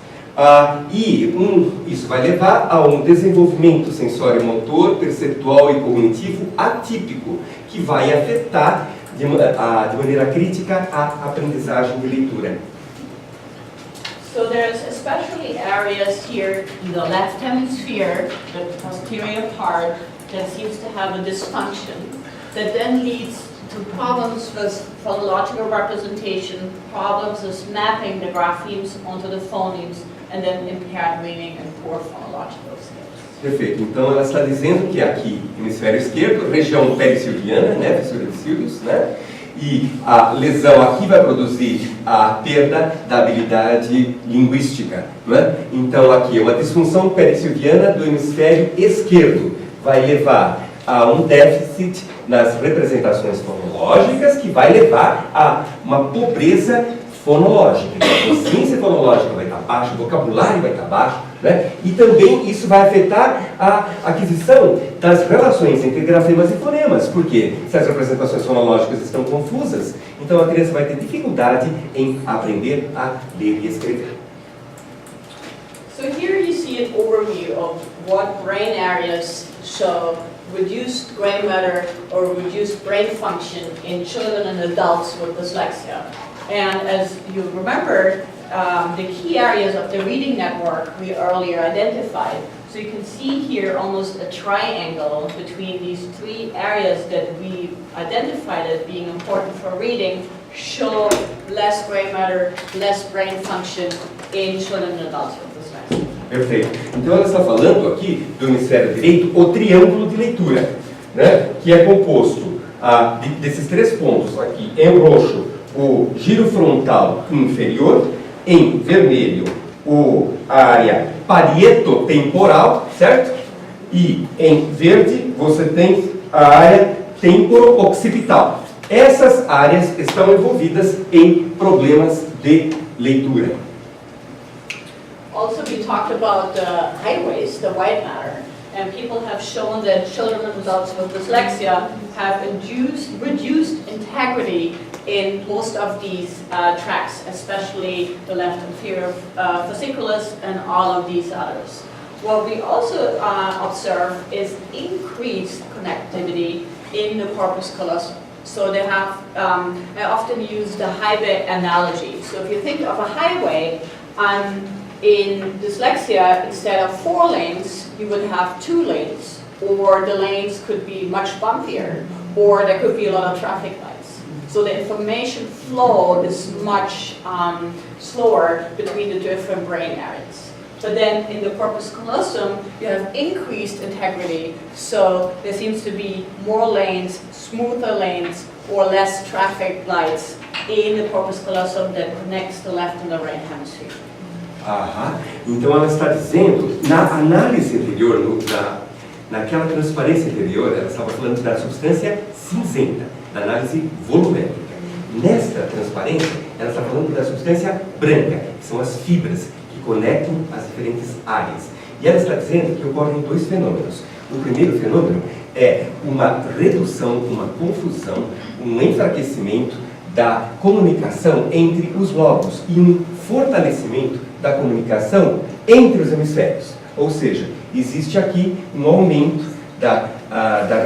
Isso vai levar a um desenvolvimento sensório-motor, perceptual e cognitivo atípico, que vai afetar de maneira crítica a aprendizagem de leitura. So there's especially areas here in the left hemisphere, the posterior part, that seems to have a dysfunction that then leads to problems with phonological representation, problems with mapping the graphemes onto the phonemes, and then impaired reading and poor phonological skills. Perfeito. Então ela está dizendo que aqui, hemisfério esquerdo, região perissilviana, né, fissura de cílios, né? E a lesão aqui vai produzir a perda da habilidade linguística, né? Então aqui é uma disfunção perissilviana do hemisfério esquerdo, vai levar a um déficit nas representações fonológicas, que vai levar a uma pobreza fonológica. A consciência fonológica vai estar baixa, o vocabulário vai estar baixo, né? E também isso vai afetar a aquisição das relações entre grafemas e fonemas, porque se as representações fonológicas estão confusas, então a criança vai ter dificuldade em aprender a ler e escrever. So here you see an overview of what brain areas show reduced gray matter or reduced brain function in children and adults with dyslexia. And as you remember, the key areas of the reading network we earlier identified. So you can see here almost a triangle between these three areas that we identified as being important for reading show less gray matter, less brain function in children and adults with dyslexia. Perfeito. Então ela está falando aqui do hemisfério direito, o triângulo de leitura, né? Que é composto desses três pontos aqui, em roxo, o giro frontal inferior, em vermelho, a área parietotemporal, certo? E em verde você tem a área temporo-occipital. Essas áreas estão envolvidas em problemas de leitura. Also, we talked about the highways, the white matter, and people have shown that children and adults with dyslexia have reduced integrity in most of these tracks, especially the left inferior fasciculus and all of these others. What we also observe is increased connectivity in the corpus callosum. So they have, I often use the highway analogy. So if you think of a highway, in dyslexia, instead of 4 lanes, you would have 2 lanes, or the lanes could be much bumpier, or there could be a lot of traffic lights. So the information flow is much slower between the different brain areas. But then in the corpus callosum, you have increased integrity, so there seems to be more lanes, smoother lanes, or less traffic lights in the corpus callosum that connects the left and the right hemisphere. Então ela está dizendo, na análise anterior, naquela transparência anterior, ela estava falando da substância cinzenta, da análise volumétrica. Nesta transparência, ela está falando da substância branca, que são as fibras que conectam as diferentes áreas. E ela está dizendo que ocorrem 2 fenômenos. O primeiro fenômeno é uma redução, uma confusão, um enfraquecimento da comunicação entre os lobos e um fortalecimento da comunicação entre os hemisférios. Ou seja, existe aqui um aumento da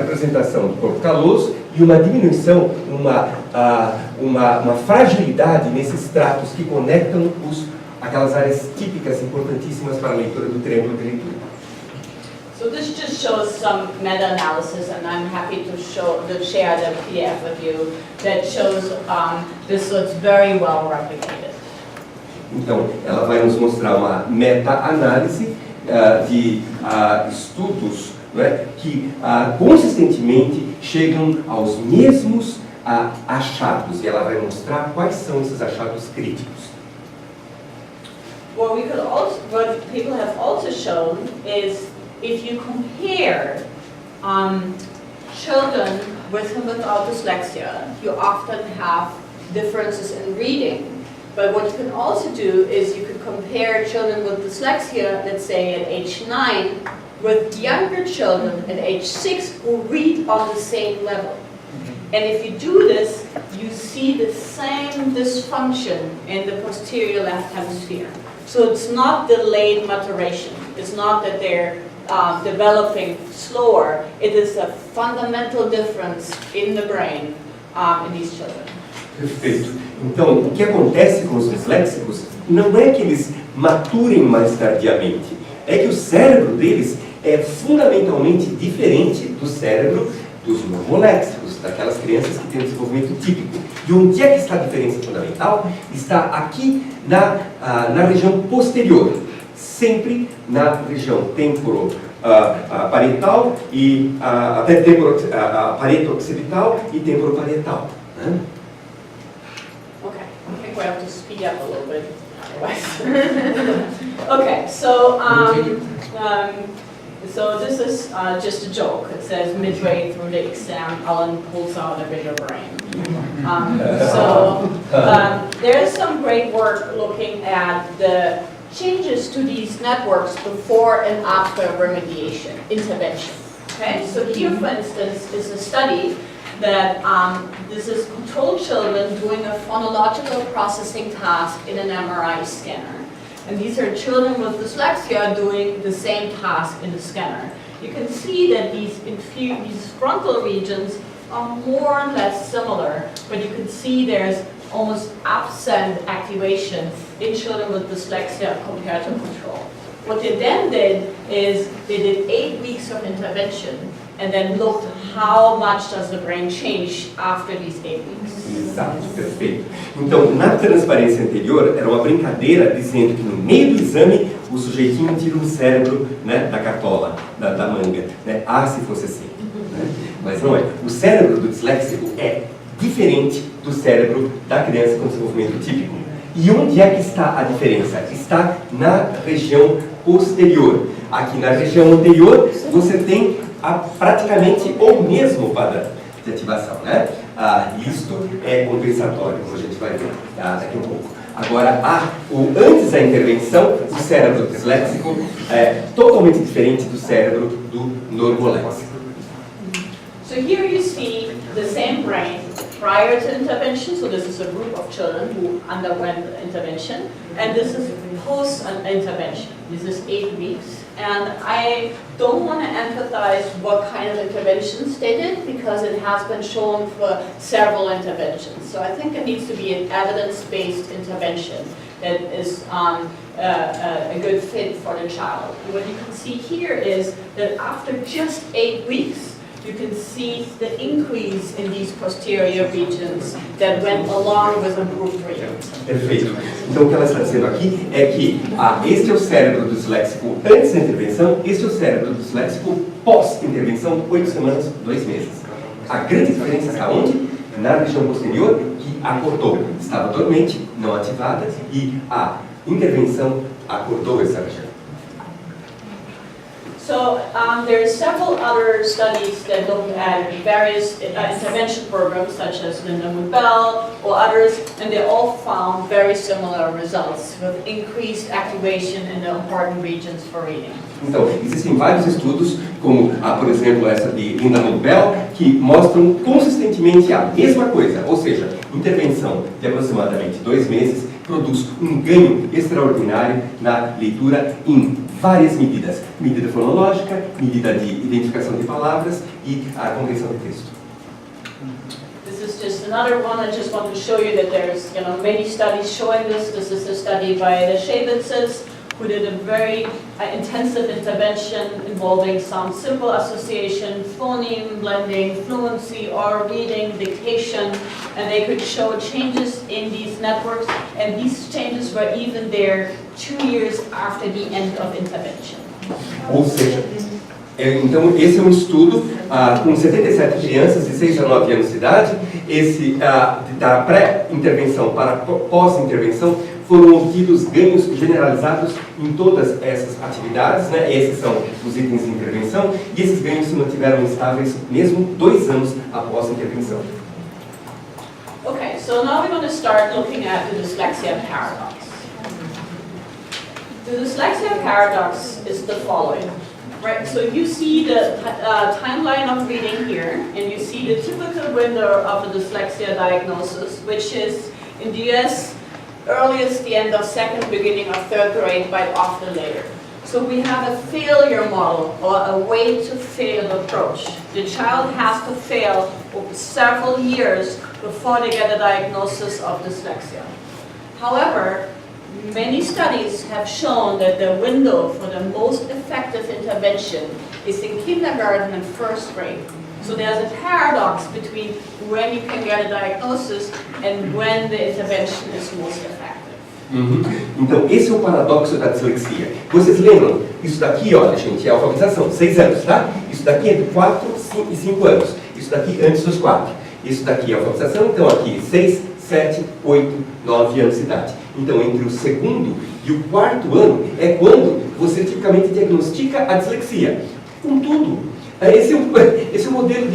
representação do corpo caloso e uma diminuição, uma fragilidade nesses tratos que conectam aquelas áreas típicas importantíssimas para a leitura do triângulo de leitura. So this just shows some meta-analysis, and I'm happy to share the PDF with you that shows this, so it's very well replicated. Então, ela vai nos mostrar uma meta-análise de estudos, né, que consistentemente chegam aos mesmos achados, e ela vai mostrar quais são esses achados críticos. What people have also shown is if you compare children with and without dyslexia, you often have differences in reading. But what you can also do is you could compare children with dyslexia, let's say at age 9, with younger children at age 6 who read on the same level. And if you do this, you see the same dysfunction in the posterior left hemisphere. So it's not delayed maturation. It's not that they're developing slower. It is a fundamental difference in the brain in these children. Perfeito. Então, o que acontece com os disléxicos não é que eles maturem mais tardiamente, é que o cérebro deles é fundamentalmente diferente do cérebro dos normoléxicos, daquelas crianças que têm desenvolvimento típico. E onde é que está a diferença fundamental? Está aqui na região posterior, sempre na região temporoparietal e até parieto-occipital e temporoparietal. Né? Okay, I think we have to speed up a little bit. Okay, so so this is just a joke. It says midway through the exam, Alan pulls out a bigger brain. There is some great work looking at the changes to these networks before and after remediation, intervention. Okay, so here, for instance, is a study that this is controlled children doing a phonological processing task in an MRI scanner. And these are children with dyslexia doing the same task in the scanner. You can see that these frontal regions are more or less similar, but you can see there's almost absent activation in children with dyslexia compared to control. What they then did is they did 8 weeks of intervention and then looked how much does the brain change after these 8 weeks. Exato, perfeito. Então, na transparência anterior, era uma brincadeira dizendo que no meio do exame o sujeitinho tira um cérebro, né, da cartola, da manga. Né? Se fosse assim. Né? Mas não é. O cérebro do disléxico é diferente do cérebro da criança com desenvolvimento típico. E onde é que está a diferença? Está na região posterior. Aqui na região anterior, você tem praticamente o mesmo padrão de ativação, né? Isto é compensatório, como a gente vai ver daqui a um pouco. Agora, antes da intervenção, o cérebro disléxico é totalmente diferente do cérebro do normoléxico. So here you see the same brain prior to intervention. So this is a group of children who underwent intervention, and this is post-intervention. This is 8 weeks. And I don't want to emphasize what kind of interventions they did because it has been shown for several interventions. So I think it needs to be an evidence-based intervention that is a good fit for the child. What you can see here is that after just 8 weeks, you can see the increase in these posterior regions that went along with a group 3. Perfeito. Então o que ela está dizendo aqui é que este é o cérebro do disléxico antes da intervenção, este é o cérebro do disléxico pós-intervenção, 8 semanas, 2 meses. A grande diferença está onde? Na região posterior, que acordou. Estava dormente, não ativada, e a intervenção acordou essa região. So there are several other studies that look at various intervention programs such as Linda Bell or others, and they all found very similar results with increased activation in the important regions for reading. Então, existem vários estudos, como, por exemplo, essa de Linda Bell, que mostram consistentemente a mesma coisa, ou seja, intervenção de aproximadamente 2 meses produz um ganho extraordinário na leitura em várias medidas. Medida fonológica, medida de identificação de palavras e a compreensão de texto. This is just another one. I just want to show you that there's many studies showing this. This is a study by the Shavitzes, who did a very intensive intervention involving some simple association, phoneme blending, fluency, or reading, dictation, and they could show changes in these networks, and these changes were even there 2 years after the end of intervention. Ou seja, então esse é um estudo com 77 crianças de 6 a 9 anos de idade. Esse da pré-intervenção para pós-intervenção foram obtidos ganhos generalizados em todas essas atividades, né? Esses são os itens de intervenção, e esses ganhos se mantiveram estáveis mesmo 2 anos após a intervenção. Okay, so now we're going to start looking at the dyslexia paradox. The dyslexia paradox is the following, right? So you see the timeline of reading here, and you see the typical window of a dyslexia diagnosis, which is in the US, earliest the end of 2nd, beginning of 3rd grade, but often later. So we have a failure model, or a way to fail approach. The child has to fail over several years before they get a diagnosis of dyslexia. However, many studies have shown that the window for the most effective intervention is in kindergarten and 1st grade. So there's a paradox between when you can get a diagnosis and when the intervention is most effective. Então, esse é o paradoxo da dislexia. Vocês lembram? Isso daqui, olha, gente, é a alfabetização, 6 anos, tá? Isso daqui é de 4 e 5 anos. Isso daqui antes dos 4. Isso daqui é a alfabetização, então aqui 6, 7, 8, 9 anos de idade. Então, entre o 2º e o 4º ano é quando você tipicamente diagnostica a dislexia. Contudo, esse é um modelo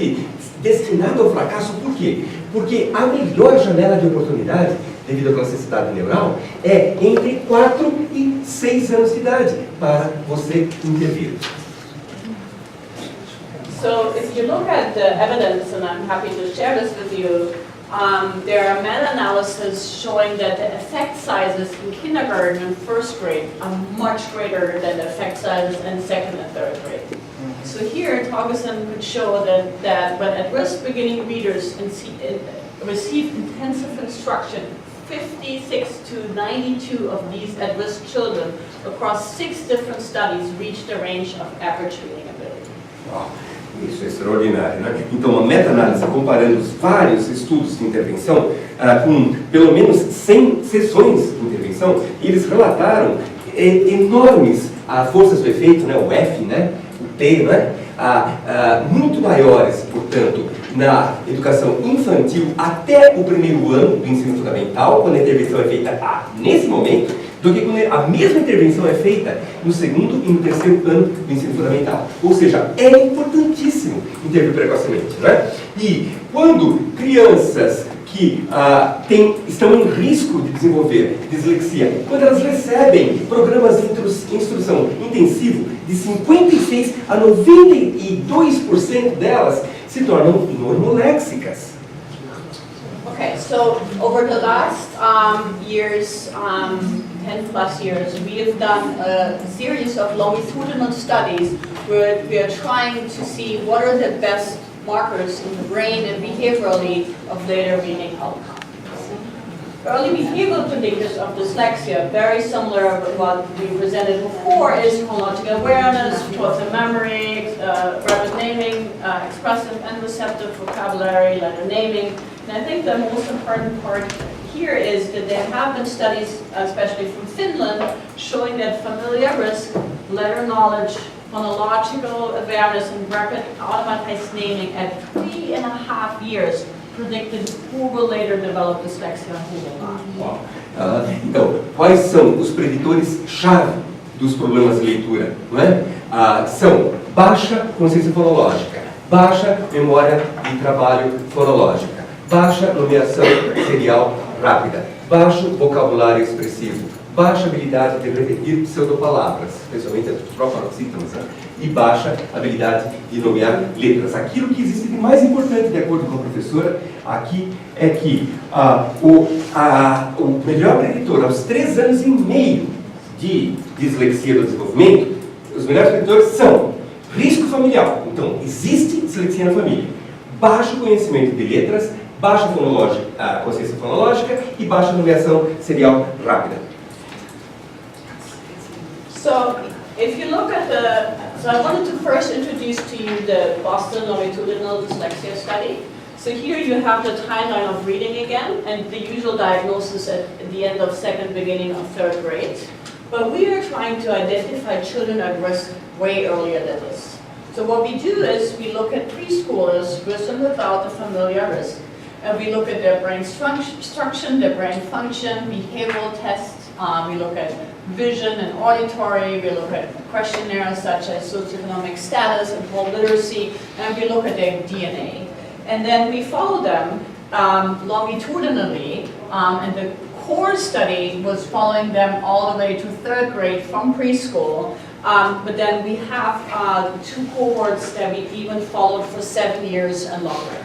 destinado ao fracasso. Por quê? Porque a melhor janela de oportunidade, devido à plasticidade neural, é entre 4 e 6 anos de idade para você intervir. So if you look at the evidence, and I'm happy to share this with you, there are meta-analyses showing that the effect sizes in kindergarten and 1st grade are much greater than the effect sizes in 2nd and 3rd grade. So here, Toguson could show that when at-risk beginning readers receive intensive instruction, 56 to 92 of these at-risk children across 6 different studies reached the range of average reading ability. Wow. Isso é extraordinário, né? Então, uma meta-análise comparando os vários estudos de intervenção com pelo menos 100 sessões de intervenção, eles relataram enormes forças do efeito, né? O F, né? O T, né? Muito maiores, portanto, na educação infantil até o 1º ano do ensino fundamental, quando a intervenção é feita nesse momento, do que quando a mesma intervenção é feita no 2º e no 3º ano do ensino fundamental. Ou seja, é importantíssimo intervir precocemente, né? E quando crianças que estão em risco de desenvolver dislexia, quando elas recebem programas de instrução intensivo, de 56 a 92% delas se tornam normoléxicas. Okay, so over the last years, 10 plus years, we have done a series of longitudinal studies where we are trying to see what are the best markers in the brain and behaviorally of later reading outcomes. Early behavioral predictors of dyslexia, very similar to what we presented before, is chronological awareness, short-term memory, rapid naming, expressive and receptive vocabulary, letter naming. And I think the most important part here is that there have been studies, especially from Finland, showing that familiar risk, letter knowledge, phonological awareness, and rapid automatized naming at 3.5 years predicted who will later develop dyslexia and who will not. Wow. Então, quais são os preditores-chave dos problemas de leitura? Não é? São baixa consciência fonológica, baixa memória de trabalho fonológica, baixa nomeação serial rápida, baixo vocabulário expressivo, baixa habilidade de repetir pseudopalavras, especialmente as proparoxítonas, né? E baixa habilidade de nomear letras. Aquilo que existe de mais importante, de acordo com a professora, aqui é que o melhor preditor aos 3 anos e meio de dislexia do desenvolvimento Os melhores preditores são risco familiar. Então, existe dislexia na família. Baixo conhecimento de letras, baixa consciência fonológica e baixa nomeação serial rápida. So, if you look at so I wanted to first introduce to you the Boston Longitudinal Dyslexia Study. So here you have the timeline of reading again, and the usual diagnosis at the end of second, beginning of third grade. But we are trying to identify children at risk way earlier than this. So what we do is we look at preschoolers with and without the familiar risk, and we look at their brain structure, their brain function, behavioral tests. We look at vision and auditory, we look at questionnaires such as socioeconomic status and whole literacy, and we look at their DNA. And then we follow them longitudinally, and the core study was following them all the way to third grade from preschool, but then we have 2 cohorts that we even followed for 7 years and longer.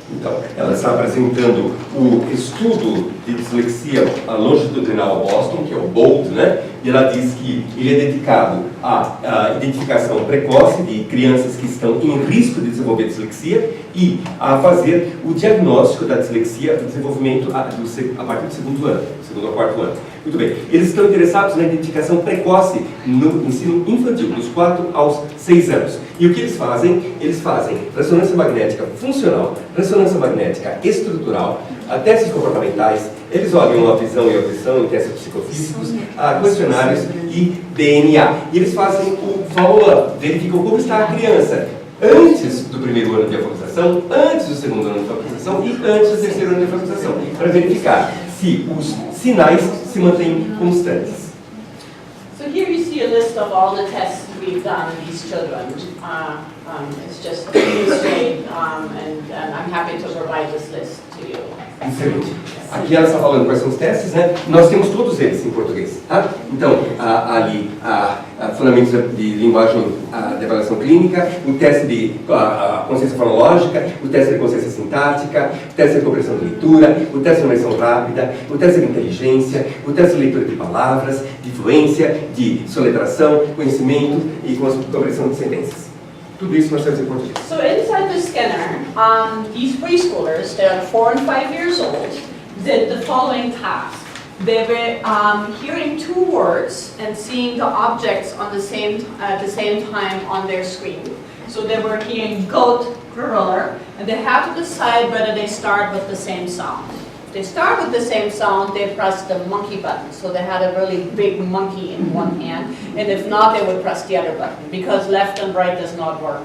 Então, ela está apresentando o estudo de dislexia longitudinal Boston, que é o BOLD, né? E ela diz que ele é dedicado à identificação precoce de crianças que estão em risco de desenvolver dislexia e a fazer o diagnóstico da dislexia do desenvolvimento a partir do 2º ano, 2º ao 4º ano. Muito bem. Eles estão interessados na identificação precoce no ensino infantil, dos 4 aos 6 anos. E o que eles fazem? Eles fazem ressonância magnética funcional, ressonância magnética estrutural, testes comportamentais, eles olham a visão e audição em testes psicofísicos, questionários e DNA. E eles fazem o follow-up, verificam como está a criança antes do 1º ano de alfabetização, antes do 2º ano de alfabetização e antes do 3º ano de alfabetização, para verificar se os sinais se mantêm constantes. So here you see a list of all the tests we've done in these children. It's just a illustrate, and I'm happy to provide this list to you. Excelente. Aqui ela está falando quais são os testes, né? Nós temos todos eles em português, tá? Então, ali, fundamentos de linguagem de avaliação clínica, o teste de consciência fonológica, o teste de consciência sintática, o teste de compreensão de leitura, o teste de nomeação rápida, o teste de inteligência, o teste de leitura de palavras, de fluência, de soletração, conhecimento e compreensão de sentenças. Tudo isso nós temos em português. So inside the scanner, these preschoolers, they are 4 and 5 years old, did the following task. They were hearing 2 words and seeing the objects on at the same time on their screen. So they were hearing goat, gorilla, and they had to decide whether they start with the same sound. If they start with the same sound, they press the monkey button. So they had a really big monkey in one hand, and if not, they would press the other button, because left and right does not work.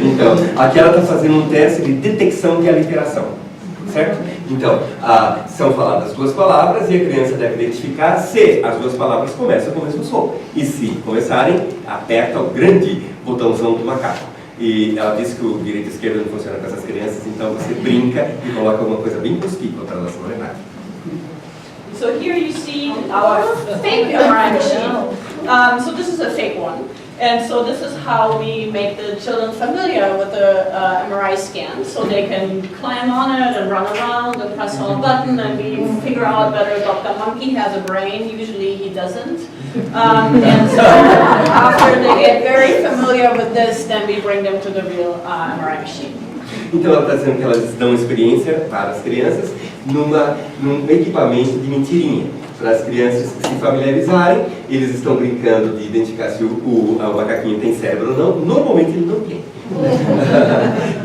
Então, aqui ela está fazendo um teste de detecção de aliteração, certo? Então, são faladas 2 palavras e a criança deve identificar se as 2 palavras começam com o mesmo som. E se começarem, aperta o grande botãozão do macaco. E ela disse que o direito e esquerdo não funciona com essas crianças, então você brinca e coloca alguma coisa bem conspícua para elas não lembrarem. So here you see our fake MRI machine. So this is a fake one. And so this is how we make the children familiar with the MRI scan, so they can climb on it and run around and press on a button, and we figure out whether Dr. Monkey has a brain. Usually he doesn't. And so after they get very familiar with this, then we bring them to the real MRI machine. Então ela está dizendo que elas dão experiência para as crianças num equipamento de mentirinha. Para as crianças se familiarizarem, eles estão brincando de identificar se o macaquinho tem cérebro ou não. Normalmente ele não tem.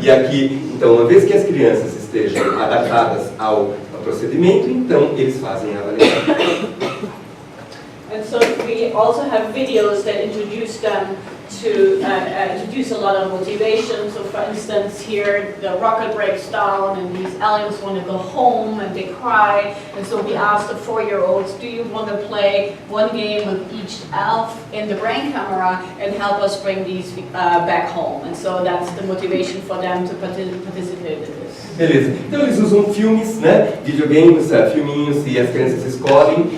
E aqui, então, uma vez que as crianças estejam adaptadas ao procedimento, então eles fazem a avaliação. And so we also have videos that introduce them to introduce a lot of motivation. So for instance, here the rocket breaks down and these aliens want to go home and they cry. And so we asked the 4-year-olds, do you want to play one game with each elf in the brain camera and help us bring these back home? And so that's the motivation for them to participate in this. Beleza. Então eles usam filmes, né, videogames, filminhos, e as crianças escolhem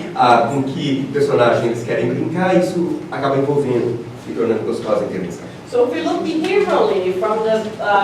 com que personagem eles querem brincar, e isso acaba envolvendo e tornando gostosa a intervenção. So if we look behaviorally from the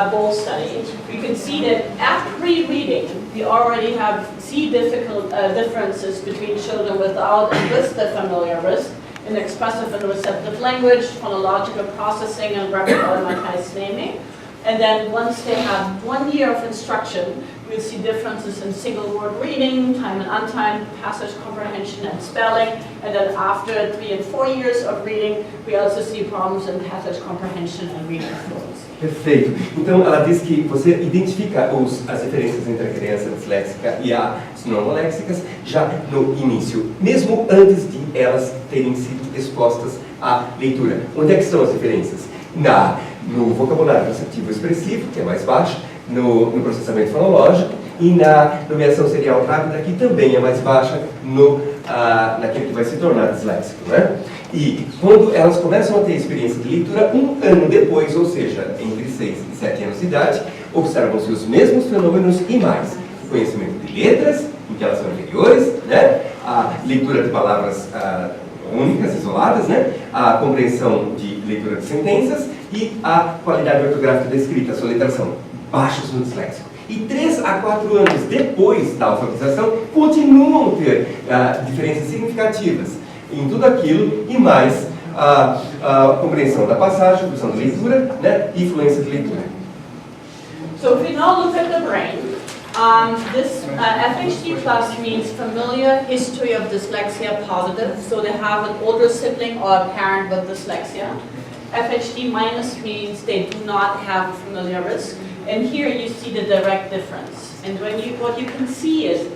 bowl study, we can see that at pre-reading, we already see differences between children without and with the familiar risk in expressive and receptive language, phonological processing, and rapid automatized naming. And then once they have 1 year of instruction, we'll see differences in single word reading, time and untimed, passage comprehension, and spelling. And then after 3 and 4 years of reading, we also see problems in passage comprehension and reading fluency. Perfeito. Então, ela diz que você identifica as diferenças entre a criança disléxica e as normoléxicas já no início, mesmo antes de elas terem sido expostas à leitura. Onde é que estão as diferenças? No vocabulário receptivo expressivo, que é mais baixo, no processamento fonológico e na nomeação serial rápida, que também é mais baixa naquele que vai se tornar disléxico, né? E quando elas começam a ter experiência de leitura, 1 ano depois, ou seja, entre 6 e 7 anos de idade, observam-se os mesmos fenômenos e mais. O conhecimento de letras, em que elas são inferiores, né? A leitura de palavras únicas, isoladas, né? A compreensão de leitura de sentenças e a qualidade ortográfica da escrita, a soletração, baixos no disléxico. E 3 a 4 anos depois da alfabetização, continuam a ter diferenças significativas em tudo aquilo e mais a compreensão da passagem, compreensão da leitura, né? E fluência de leitura. So if we now look at the brain, this FHD plus means familiar history of dyslexia positive, so they have an older sibling or a parent with dyslexia. FHD minus means they do not have familiar risk, and here you see the direct difference. And what you can see is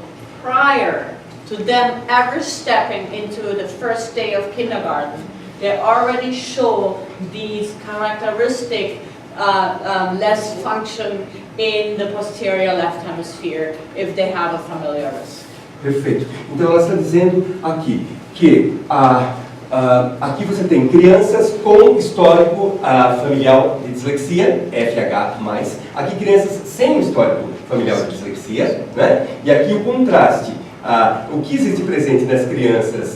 prior to them ever stepping into the first day of kindergarten, they already show these characteristic less function in the posterior left hemisphere if they have a familiar risk. Perfeito. Então ela está dizendo aqui que aqui você tem crianças com histórico familiar de dislexia, FH+, aqui crianças sem histórico familiar de dislexia, né? E aqui o contraste, o que existe presente nas crianças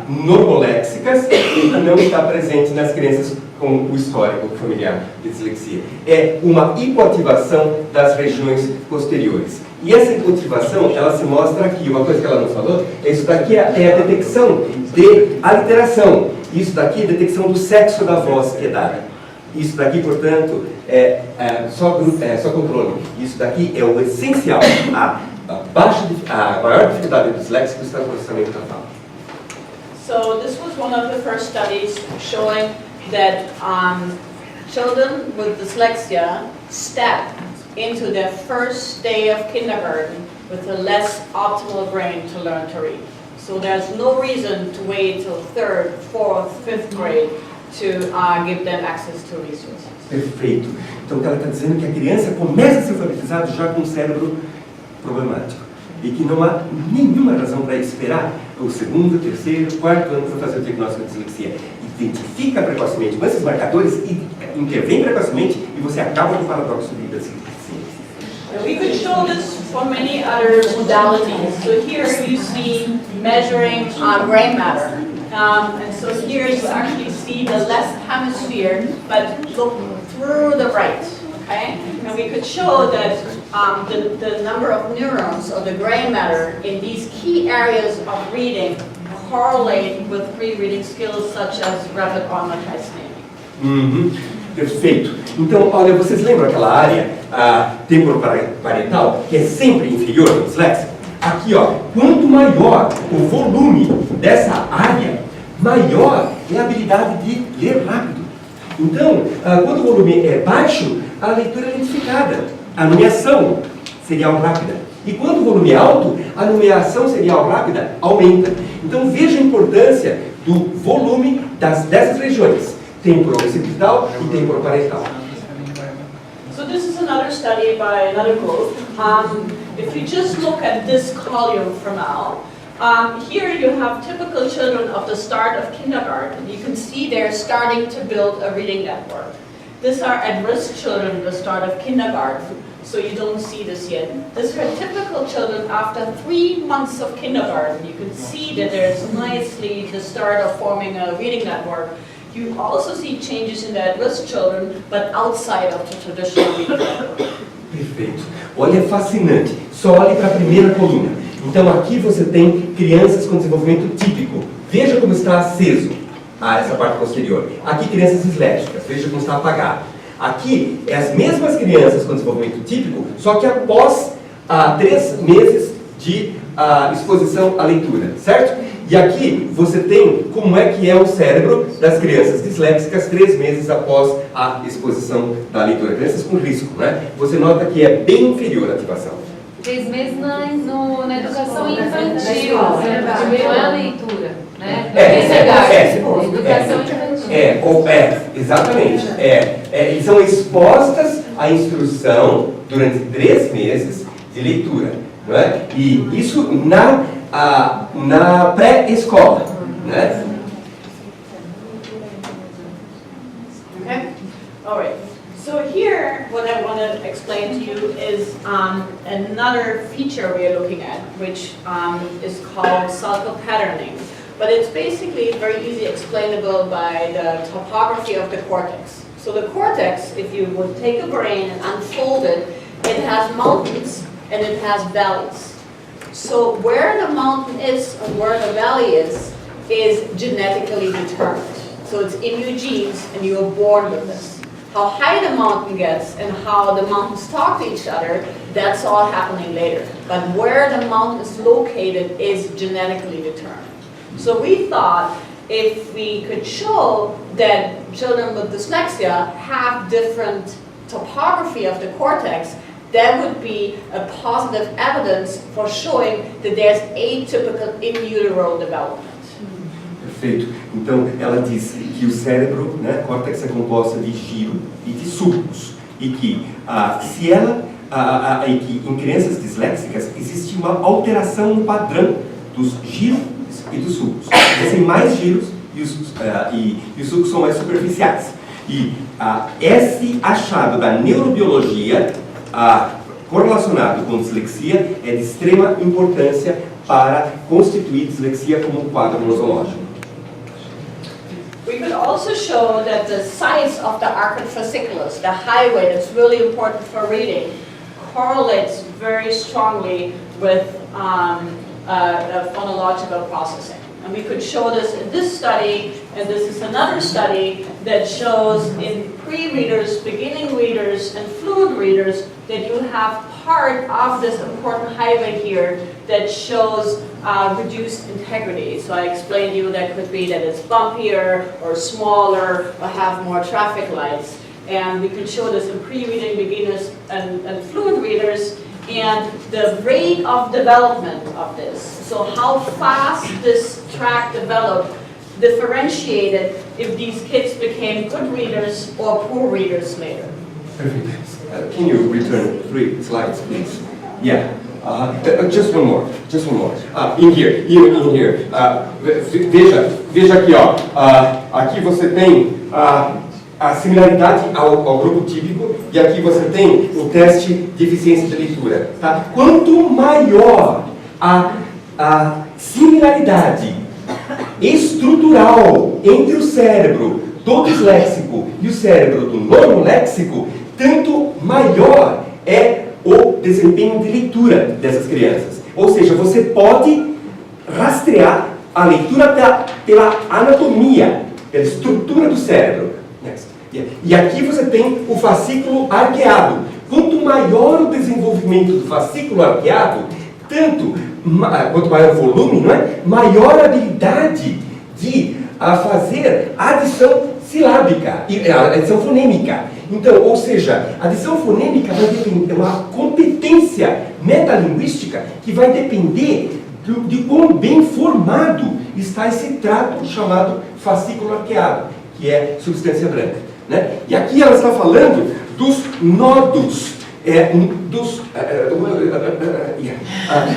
normoléxicas e não está presente nas crianças com o histórico familiar de dislexia. É uma hipoativação das regiões posteriores. E essa hipoativação, ela se mostra aqui. Uma coisa que ela não falou, isso daqui é a detecção de aliteração. Isso daqui é a detecção do sexo da voz que é dada. Isso daqui, portanto, é só controle. Isso daqui é o essencial. A maior dificuldade do disléxico está no processamento da fala. So this was one of the first studies showing that children with dyslexia step into their first day of kindergarten with a less optimal brain to learn to read. So there's no reason to wait till 3rd, 4th, 5th grade to give them access to resources. Perfeito. Então ela está dizendo que a criança começa a ser alfabetizada já com um cérebro problemático e que não há nenhuma razão para esperar o 2º, 3º, 4º ano para fazer o diagnóstico de dislexia. Identifica precocemente com esses marcadores e intervém precocemente e você acaba com o paradoxo de dislexia. We could show this for many other modalities. So here you see measuring gray matter. And so here you actually see the left hemisphere, but look through the right. Okay? And we could show that the number of neurons or the gray matter in these key areas of reading correlate with pre-reading skills such as rapid automatized naming. Perfeito. Então, olha, vocês lembram aquela área temporoparietal, que é sempre inferior ao disléxico? Aqui, ó, quanto maior o volume dessa área, maior é a habilidade de ler rápido. Então, quando o volume é baixo, a leitura é lentificada, a nomeação serial rápida. E quando o volume é alto, a nomeação serial rápida aumenta. Então, veja a importância do volume dessas regiões, temporooccipital e temporoparietal. So this is another study by another group. If you just look at this column for now, here you have typical children of the start of kindergarten. You can see they're starting to build a reading network. These are at-risk children at the start of kindergarten, so you don't see this yet. These are typical children after 3 months of kindergarten. You can see that there's nicely the start of forming a reading network. You also see changes in the at-risk children, but outside of the traditional reading level. Perfeito. Olha, é fascinante. Só olhe para a primeira coluna. Então aqui você tem crianças com desenvolvimento típico. Veja como está aceso essa parte posterior. Aqui crianças disléxicas. Veja como está apagado. Aqui é as mesmas crianças com desenvolvimento típico, só que após 3 meses de exposição à leitura, certo? E aqui você tem como é que é o cérebro das crianças disléxicas 3 meses após a exposição da leitura. Crianças com risco, né? Você nota que é bem inferior a ativação. 3 meses na educação infantil, não é a leitura, né? Educação infantil. Exatamente. Eles são expostas à instrução durante 3 meses de leitura, não é? E isso na pré-escola, né? Okay? All right. So here, what I want to explain to you is another feature we are looking at, which is called sulcal patterning. But it's basically very easily explainable by the topography of the cortex. So the cortex, if you would take a brain and unfold it, it has mountains and it has valleys. So where the mountain is and where the valley is genetically determined. So it's in your genes and you are born with this. How high the mountain gets and how the mountains talk to each other, that's all happening later. But where the mountain is located is genetically determined. So we thought if we could show that children with dyslexia have different topography of the cortex, that would be a positive evidence for showing that there's atypical in utero development. Perfeito. Então, ela diz que o cérebro, né, córtex é composta de giro e de sulcos. E que, em crianças disléxicas, existe uma alteração no padrão dos giros e dos sulcos. Existem mais giros e os sulcos são mais superficiais. E esse achado da neurobiologia correlacionado com dislexia é de extrema importância para constituir dislexia como um quadro nosológico. We could also show that the size of the arcuate fasciculus, the highway that's really important for reading, correlates very strongly with phonological processing. And we could show this in this study, and this is another study that shows in pre-readers, beginning readers, and fluent readers that you have part of this important highway here that shows reduced integrity. So I explained to you that could be that it's bumpier or smaller or have more traffic lights. And we could show this in pre-reading beginners and fluent readers, and the rate of development of this. So how fast this track developed differentiated if these kids became good readers or poor readers later. Perfect. Can you return 3 slides, please? Yeah. Just one more. In here. Veja aqui, ó. Aqui você tem a similaridade ao grupo típico e aqui você tem o teste de eficiência de leitura. Tá? Quanto maior a similaridade estrutural entre o cérebro do disléxico e o cérebro do monoléxico, tanto maior é o desempenho de leitura dessas crianças. Ou seja, você pode rastrear a leitura pela anatomia, pela estrutura do cérebro. Next. E aqui você tem o fascículo arqueado. Quanto maior o desenvolvimento do fascículo arqueado, quanto maior o volume, não é? Maior a habilidade de fazer adição silábica, adição fonêmica. Então, ou seja, a adição fonêmica vai depender, é uma competência metalinguística que vai depender de quão bem formado está esse trato chamado fascículo arqueado, que é substância branca, né? E aqui ela está falando dos nodos,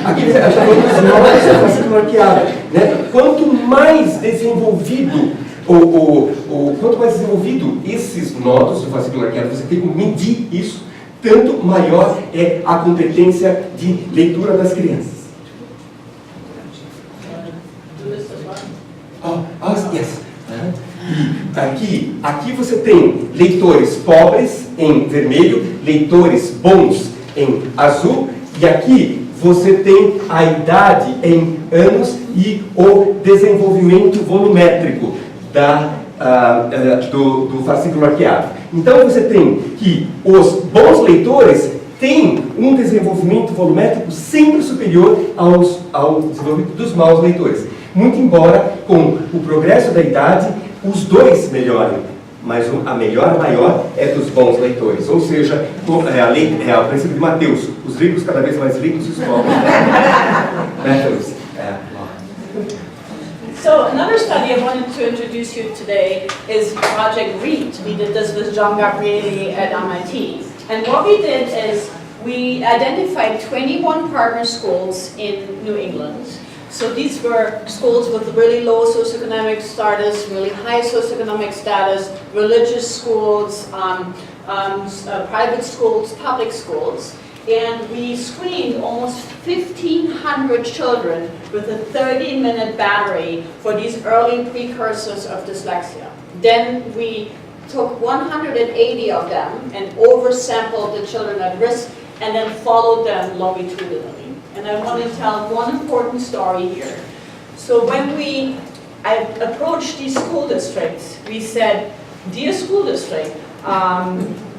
aqui ela está falando dos nodos do fascículo arqueado, né? Quanto mais desenvolvido esses nodos do fascículo arqueado, você tem que medir isso, tanto maior é a competência de leitura das crianças. Yes. aqui você tem leitores pobres em vermelho, leitores bons em azul, e aqui você tem a idade em anos e o desenvolvimento volumétrico do fascículo arqueado. Então você tem que os bons leitores têm um desenvolvimento volumétrico sempre superior ao desenvolvimento dos maus leitores. Muito embora, com o progresso da idade, os dois melhorem, mas a melhora maior é dos bons leitores. Ou seja, é o princípio de Mateus, os ricos cada vez mais ricos e os pobres. So another study I wanted to introduce you today is Project READ. We did this with John Gabrieli at MIT. And what we did is we identified 21 partner schools in New England. So these were schools with really low socioeconomic status, really high socioeconomic status, religious schools, private schools, public schools. And we screened almost 1,500 children with a 30-minute battery for these early precursors of dyslexia. Then we took 180 of them and oversampled the children at risk and then followed them longitudinally. And I want to tell one important story here. So when I approached these school districts, we said, dear school district,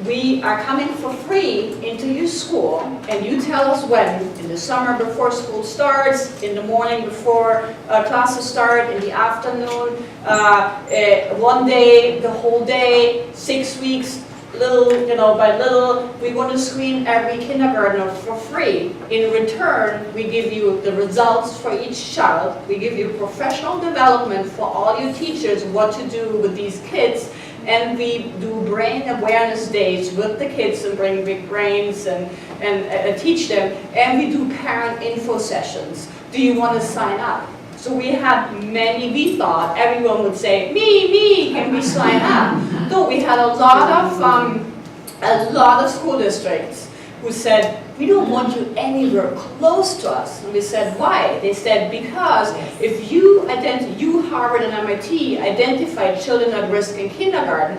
we are coming for free into your school, and you tell us when, in the summer before school starts, in the morning before classes start, in the afternoon, one day, the whole day, 6 weeks, little by little. We want to screen every kindergartner for free. In return, we give you the results for each child. We give you professional development for all your teachers, what to do with these kids. And we do brain awareness days with the kids and bring big brains and teach them. And we do parent info sessions. Do you want to sign up? So we had we thought everyone would say, me, can we sign up? So we had a lot of school districts who said, we don't want you anywhere close to us. And we said, why? They said, because if you Harvard and MIT, identified children at risk in kindergarten,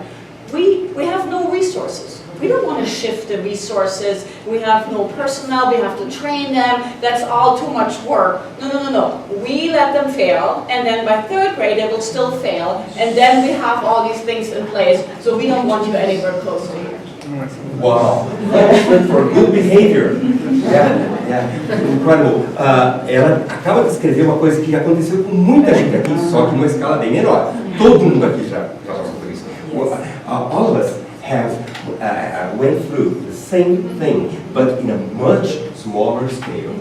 we have no resources. We don't want to shift the resources. We have no personnel. We have to train them. That's all too much work. No. We let them fail, and then by 3rd grade, they will still fail, and then we have all these things in place, so we don't want you anywhere close to here. Wow, for good behavior. Incredible. Ela acaba de escrever uma coisa que aconteceu com muita gente aqui, só que numa escala bem menor. Todo mundo aqui já passou por isso. All of us have went through the same thing, but in a much smaller scale.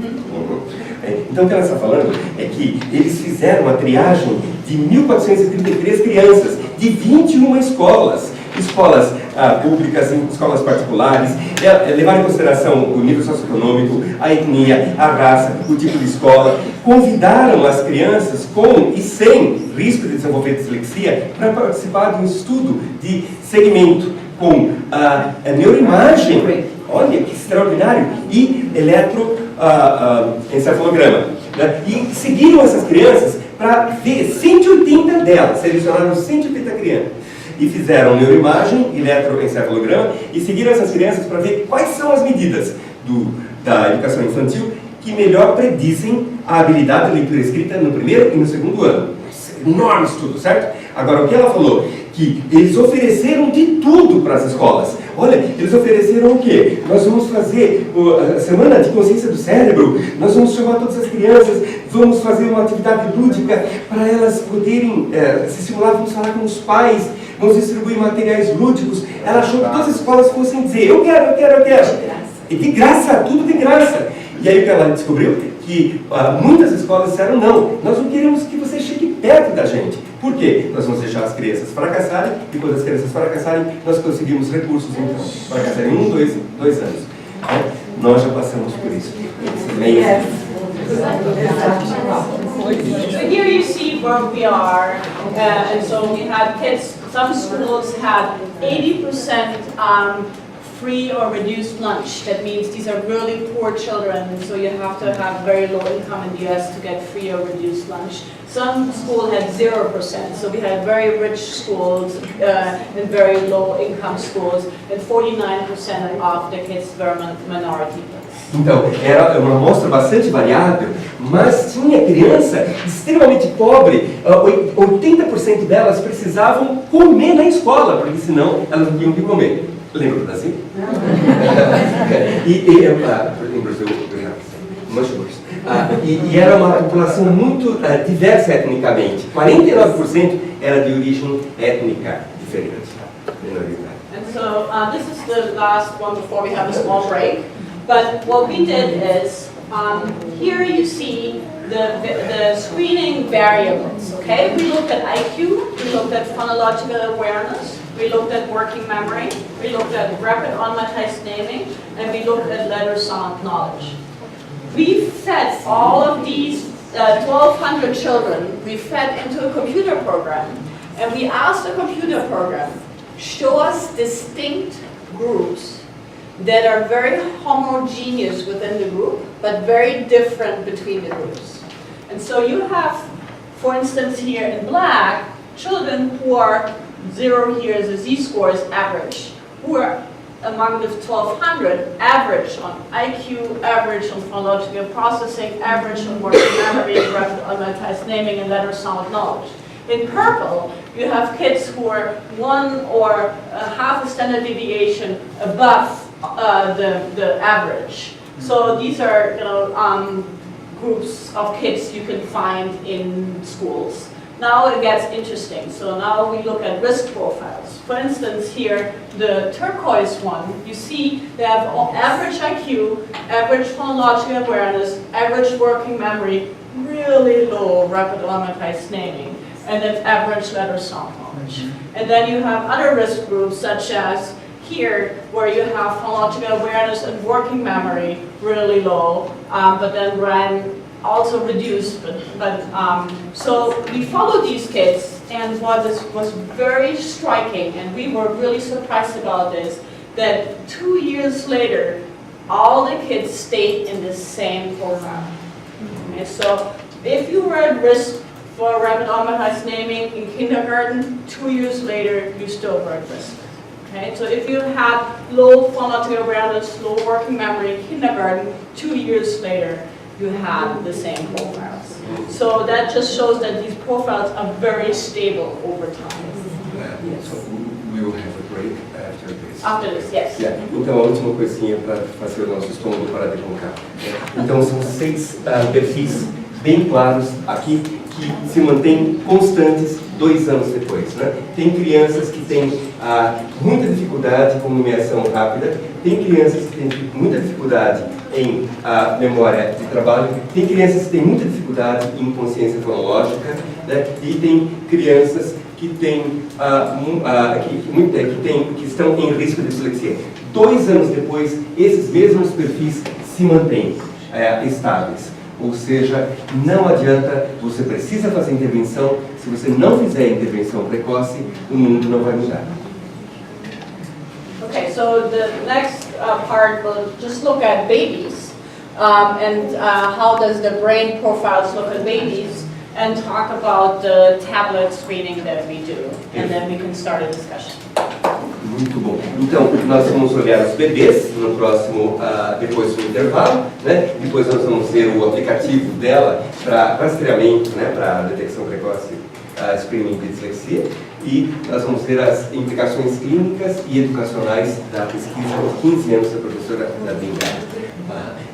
Então o que ela está falando é que eles fizeram uma triagem de 1.433 crianças, de 21 escolas públicas, escolas particulares, levaram em consideração o nível socioeconômico, a etnia, a raça, o tipo de escola, convidaram as crianças com e sem risco de desenvolver dislexia para participar de um estudo de segmento com a neuroimagem, olha que extraordinário, e eletroencefalograma. Né? E seguiram essas crianças para ver 180 delas, selecionaram 180 crianças. E fizeram neuroimagem, eletroencefalograma, e seguiram essas crianças para ver quais são as medidas da educação infantil que melhor predizem a habilidade de leitura escrita no 1º e no 2º ano. Enorme estudo, certo? Agora, o que ela falou? Que eles ofereceram de tudo para as escolas. Olha, eles ofereceram o quê? Nós vamos fazer a semana de consciência do cérebro, nós vamos chamar todas as crianças, vamos fazer uma atividade lúdica para elas poderem se simular, vamos falar com os pais, vamos distribuir materiais lúdicos. Ela achou que todas as escolas fossem dizer, eu quero. E de graça, tudo de graça. E aí o que ela descobriu? Que muitas escolas disseram, não, nós não queremos que você chegue perto da gente. Por quê? Nós vamos deixar as crianças fracassarem, e quando as crianças fracassarem, nós conseguimos recursos, então, fracassarem 1, 2 anos. Nós já passamos por isso. So here you see where we are, and so we had kids, some schools had 80% free or reduced lunch. That means these are really poor children, and so you have to have very low income in the US to get free or reduced lunch. Some schools had 0%, so we had very rich schools and very low income schools, and 49% of the kids were minority kids. Então, era uma amostra bastante variável, mas tinha criança extremamente pobre, 80% delas precisavam comer na escola, porque senão elas não tinham o que comer. Lembra do Brasil? Em Brasil, much worse. E era uma população muito diversa etnicamente. 49% era de origem étnica diferente. And so this is the last one before we have a small break. But what we did is, here you see the screening variables, okay? We looked at IQ, we looked at phonological awareness, we looked at working memory, we looked at rapid on-matized naming, and we looked at letter sound knowledge. We fed all of these 1,200 children, we fed into a computer program, and we asked the computer program, show us distinct groups that are very homogeneous within the group, but very different between the groups. And so you have, for instance, here in black, children who are 0 here is a z-score is average, who are among the 1,200, average on IQ, average on phonological processing, average on working memory, rapid on-matized naming, and letter sound knowledge. In purple, you have kids who are 1 or half a standard deviation above the average. So these are groups of kids you can find in schools. Now it gets interesting. So now we look at risk profiles. For instance, here the turquoise one, you see they have average IQ, average phonological awareness, average working memory, really low rapid on-matized naming, and then average letter sound knowledge. And then you have other risk groups such as here, where you have phonological awareness and working memory really low, but then RAN also reduced. So we followed these kids, and what was very striking, and we were really surprised about this, that 2 years later, all the kids stayed in the same profile. Okay, so if you were at risk for rapid on-matized naming in kindergarten, 2 years later, you still were at risk. Okay, so if you had low phonological awareness, low working memory in kindergarten, 2 years later, you had the same profiles. So that just shows that these profiles are very stable over time. So we will have a break after this. After this, yes. Então, a última coisinha para fazer o nosso estômago parar de roncar. Então, são 6 perfis bem claros aqui, que se mantêm constantes 2 anos depois. Né? Tem crianças que têm muita dificuldade com nomeação rápida, tem crianças que têm muita dificuldade em memória de trabalho, tem crianças que têm muita dificuldade em consciência fonológica, né? E tem crianças que, que estão em risco de dislexia. 2 anos depois, esses mesmos perfis se mantêm estáveis. Ou seja, não adianta, você precisa fazer intervenção. Se você não fizer intervenção precoce, o mundo não vai mudar. Okay, so the next part will just look at babies and how does the brain profiles look at babies, and talk about the tablet screening that we do, and then we can start a discussion. Muito bom. Então, nós vamos olhar os bebês no próximo, depois do intervalo, né? Depois nós vamos ver o aplicativo dela para rastreamento, né? Para detecção precoce, screening de dislexia. E nós vamos ver as implicações clínicas e educacionais da pesquisa aos 15 anos da professora Nadine Gaab.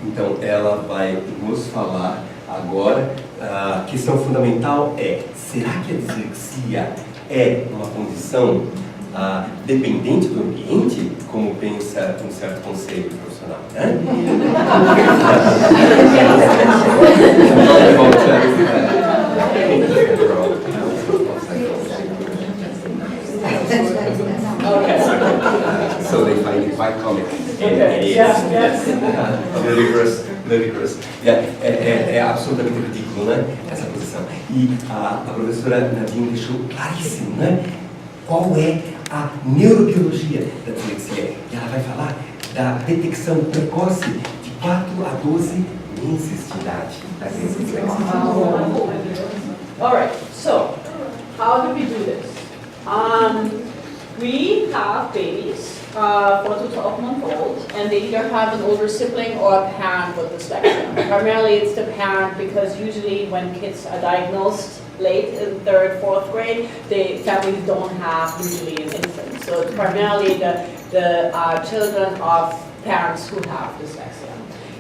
Então, ela vai nos falar agora. A questão fundamental é: será que a dislexia é uma condição dependente do ambiente, como pensa um certo conselho profissional, né? So they find it quite comic. Yes. Ludicrous. É absolutamente ridículo, né? Essa posição. E a professora Nadine deixou claríssimo, né? Qual é a neurobiologia da dislexia. E ela vai falar da detecção precoce de 4 a 12 meses de idade da criança disléxica. Alright, so how do we do this? We have babies, 4 to 12 months old, and they either have an older sibling or a parent with dyslexia. Primarily it's the parent, because usually when kids are diagnosed late in 3rd, 4th grade, the families don't have usually an infant. So it's primarily the children of parents who have dyslexia.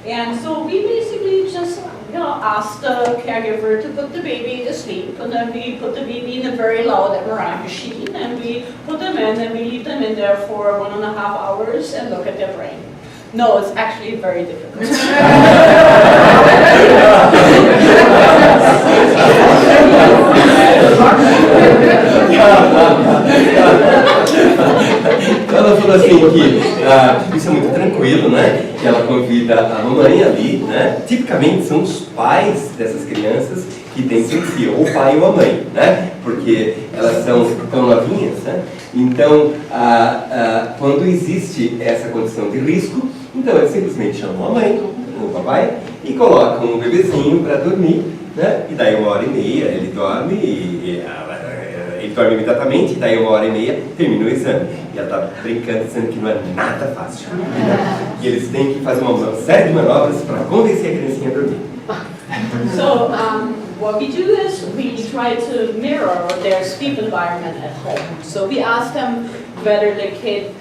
And so we basically just ask the caregiver to put the baby to sleep, and then we put the baby in a very loud MRI machine, and we put them in, and we leave them in there for 1.5 hours and look at their brain. No, it's actually very difficult. Ela falou assim que isso é muito tranquilo, né? Que ela convida a mamãe ali, né? Tipicamente são os pais dessas crianças que têm dislexia, ou o pai ou a mãe, né? Porque elas são tão novinhas, né? Então, quando existe essa condição de risco, então eles simplesmente chamam a mãe, o papai, e colocam um bebezinho para dormir, né? E daí 1h30 ele dorme, ele dorme imediatamente, e daí 1h30 termina o exame. E ela está brincando, dizendo que não é nada fácil. E eles têm que fazer uma série de manobras para convencer a criancinha a dormir. So what we do is we try to mirror their sleep environment at home. So we ask them whether the kid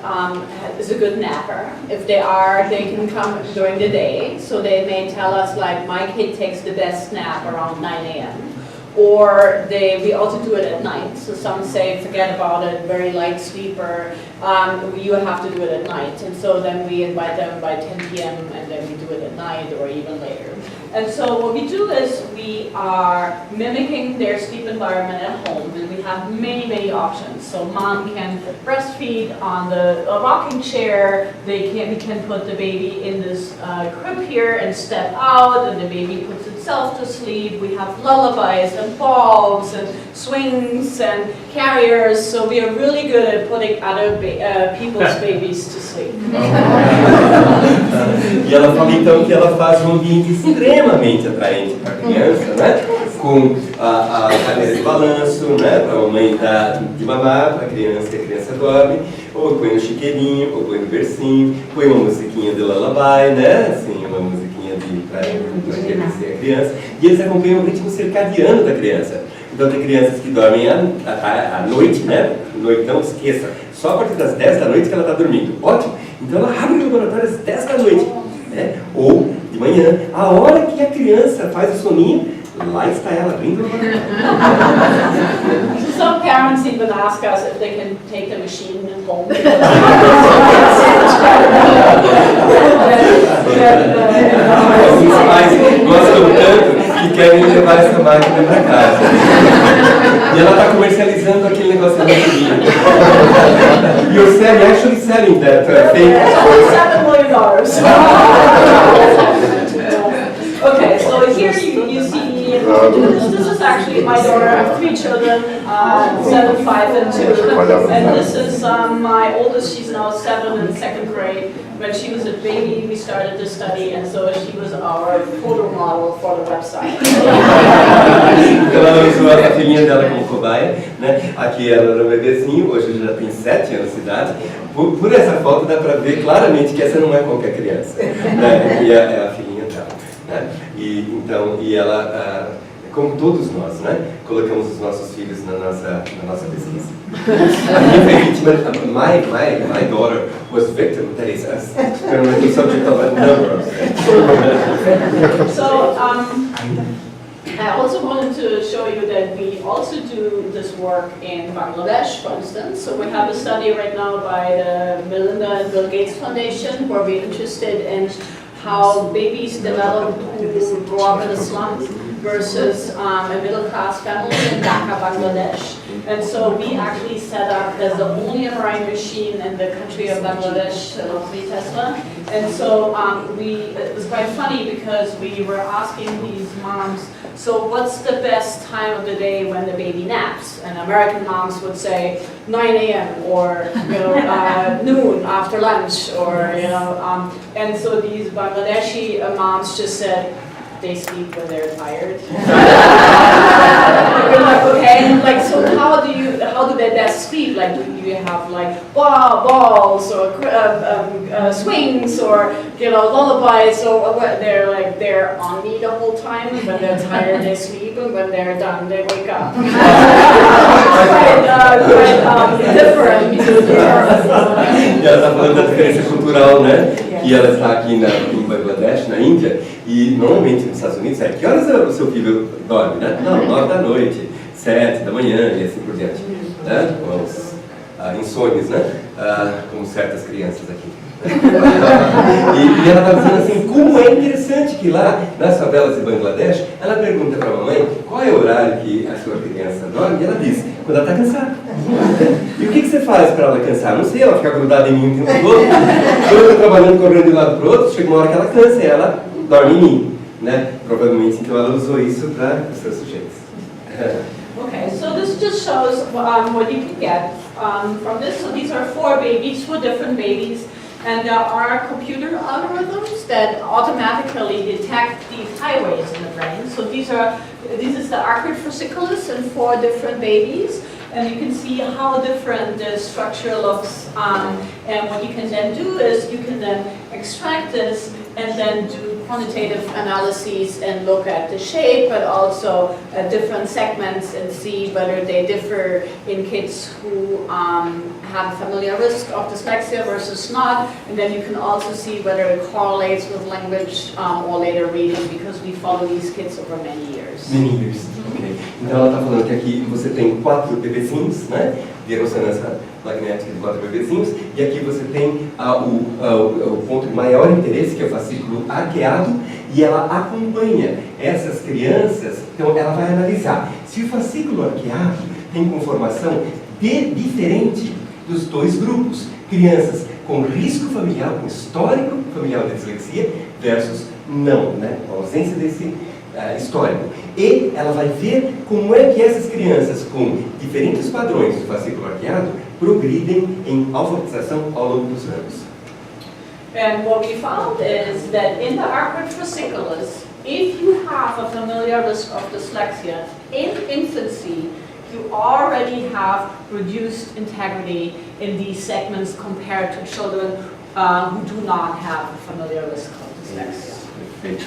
is a good napper. If they are, they can come during the day. So they may tell us, like, my kid takes the best nap around 9 a.m. Or we also do it at night. So some say, forget about it, very light sleeper, you have to do it at night. And so then we invite them by 10 p.m. and then we do it at night or even later. And so what we do is we are mimicking their sleep environment at home, and we have many, many options. So mom can breastfeed on a rocking chair, we can put the baby in this crib here and step out, and the baby puts itself to sleep. We have lullabies and balls and swings and carriers, so we are really good at putting other people's babies to sleep. E ela fala então que ela faz um ambiente extremamente atraente para a criança, né? Com a cadeira de balanço, né? Para a mamãe dar de mamar para a criança dorme, ou põe no chiqueirinho, ou põe no bercinho, põe uma musiquinha de lullaby, né? Assim, uma musiquinha para aquecer a criança. E eles acompanham o ritmo circadiano da criança. Então tem crianças que dormem à noite, né? Noitão, esqueça. Só a partir das 10 da noite que ela está dormindo. Ótimo! Então ela abre o laboratório às 10 da noite. Né? Ou de manhã, a hora que a criança faz o soninho, lá está ela abrindo o laboratório. Some parents even ask us if they can take the machine home. Alguns pais gostam tanto que querem levar essa máquina para casa. E ela está comercializando aquele negócio da maquininha. You're actually selling that thing. $7 million. Okay, so here you see, this is actually my daughter. I have 3 children, 7, 5, and 2. And this is my oldest, she's now 7 in 2nd grade. When she was a baby, we started this study, and so she was our photo model for the website. Ela usou a filhinha dela como cobaia, né? Aqui ela era um bebezinho, hoje já tem 7 anos de idade. Por essa foto dá para ver claramente que essa não é qualquer criança, né? E é a filhinha dela, né? E ela, como todos nós, né? Colocamos os nossos filhos na nossa pesquisa. A minha foi vítima, my daughter was victim, that is, the subject of a number of things. So, I also wanted to show you that we also do this work in Bangladesh, for instance. So we have a study right now by the Melinda and Bill Gates Foundation, where we're interested in how babies develop who grow up in a slum versus a middle-class family in Dhaka, Bangladesh. And so we actually set up as the only MRI machine in the country of Bangladesh, lovely Tesla. And so it was quite funny because we were asking these moms, so what's the best time of the day when the baby naps? And American moms would say 9 a.m. or noon after lunch, or and so these Bangladeshi moms just said they sleep when they're tired. We're like, okay, like, so how do they best sleep? Like, do you have like balls or swings or lullabies, or what? They're on me the whole time. When they're tired, they sleep, and when they're done, they wake up. Quite different. E ela está falando da diferença cultural, né? Que ela está aqui em Bangladesh, na Índia, e normalmente nos Estados Unidos, que horas o seu filho dorme, né? Não, 9 da noite, 7 da manhã e assim por diante, né? Com os insônios, né? Como certas crianças aqui. E ela está dizendo assim, como é interessante que lá nas favelas de Bangladesh, ela pergunta para a mamãe qual é o horário que a sua criança dorme, e ela diz, quando ela está cansada. E o que você faz para ela cansar? Não sei, ela fica grudada em mim o tempo todo. Eu estou trabalhando, correndo de um lado para o outro, chega uma hora que ela cansa e ela dorme em mim, né? Provavelmente, então, ela usou isso para os seus sujeitos. Okay, so this just shows what you can get from this. So these are 4 different babies, and there are computer algorithms that automatically detect these highways in the brain. So this is the arcuate fasciculus in 4 different babies. And you can see how different the structure looks. And what you can then do is you can then extract this and then do quantitative analyses and look at the shape, but also different segments, and see whether they differ in kids who have a familiar risk of dyslexia versus not. And then you can also see whether it correlates with language or later reading, because we follow these kids over many years. Many years, ok. Então ela está falando que aqui você tem 4 bebezinhos, né? De ressonância magnética de 4 bebezinhos, e aqui você tem o ponto de maior interesse, que é o fascículo arqueado, e ela acompanha essas crianças, então ela vai analisar se o fascículo arqueado tem conformação diferente dos 2 grupos, crianças com risco familiar, com histórico familiar de dislexia, versus não, né? A ausência desse histórico. E ela vai ver como é que essas crianças com diferentes padrões do fascículo arqueado progridem em alfabetização ao longo dos anos. And what we found is that in the arcuate fasciculus, if you have a familiar risk of dyslexia in infancy, you already have reduced integrity in these segments compared to children who do not have a familiar risk of dyslexia. Perfeito.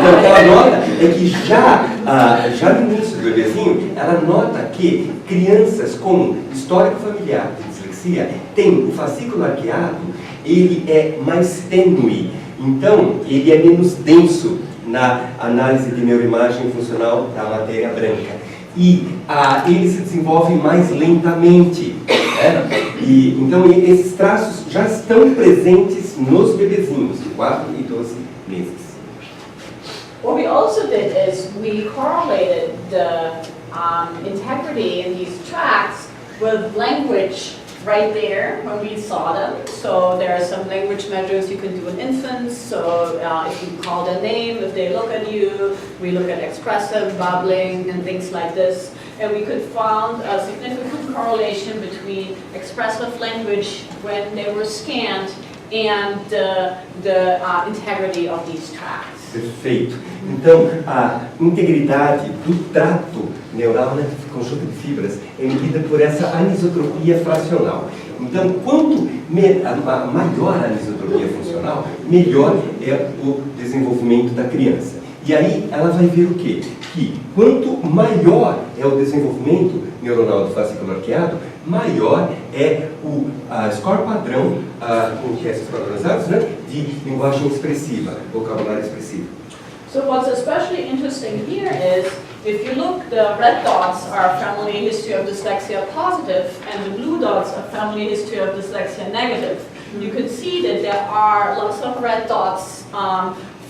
Então, o que ela nota é que já no início do bebezinho, ela nota que crianças com histórico familiar de dislexia têm o fascículo arqueado, ele é mais tênue, então ele é menos denso na análise de neuroimagem funcional da matéria branca. E ele se desenvolve mais lentamente. E, então, esses traços já estão presentes nos bebezinhos, de 4 e 12 meses. What we also did is we correlated the integrity in these tracts with language right there when we saw them. So there are some language measures you can do in infants. So if you call their name, if they look at you, we look at expressive, babbling, and things like this. And we could find a significant correlation between expressive language when they were scanned and the integrity of these tracts. Perfeito. Então, a integridade do trato neural, né, conjunto de fibras, é medida por essa anisotropia fracional. Então, quanto maior a anisotropia funcional, melhor é o desenvolvimento da criança. E aí ela vai ver o quê? Que quanto maior é o desenvolvimento neuronal do fascículo arqueado, maior é o score padrão, com que esses padronizados, né, de linguagem expressiva, vocabulário expressivo. So what's especially interesting here is, if you look, the red dots are family history of dyslexia positive, and the blue dots are family history of dyslexia negative. You could see that there are lots of red dots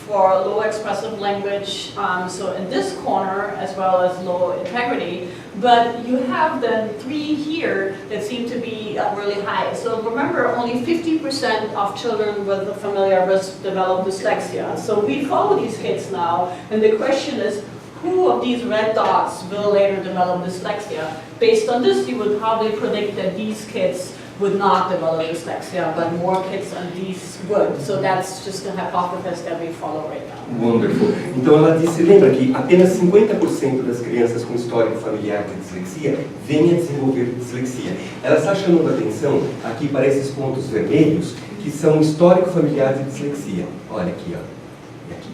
for low expressive language, so in this corner, as well as low integrity. But you have then 3 here that seem to be really high. So remember, only 50% of children with a familiar risk develop dyslexia. So we follow these kids now, and the question is, who of these red dots will later develop dyslexia? Based on this, you would probably predict that these kids would not develop dyslexia, but more kids on these would. So that's just the hypothesis that we follow right now. Wonderful. Então ela disse, lembra que apenas 50% das crianças com histórico familiar de dislexia vêm a desenvolver dislexia. Ela está chamando a atenção aqui para esses pontos vermelhos, que são histórico familiar de dislexia. Olha aqui, ó. E aqui.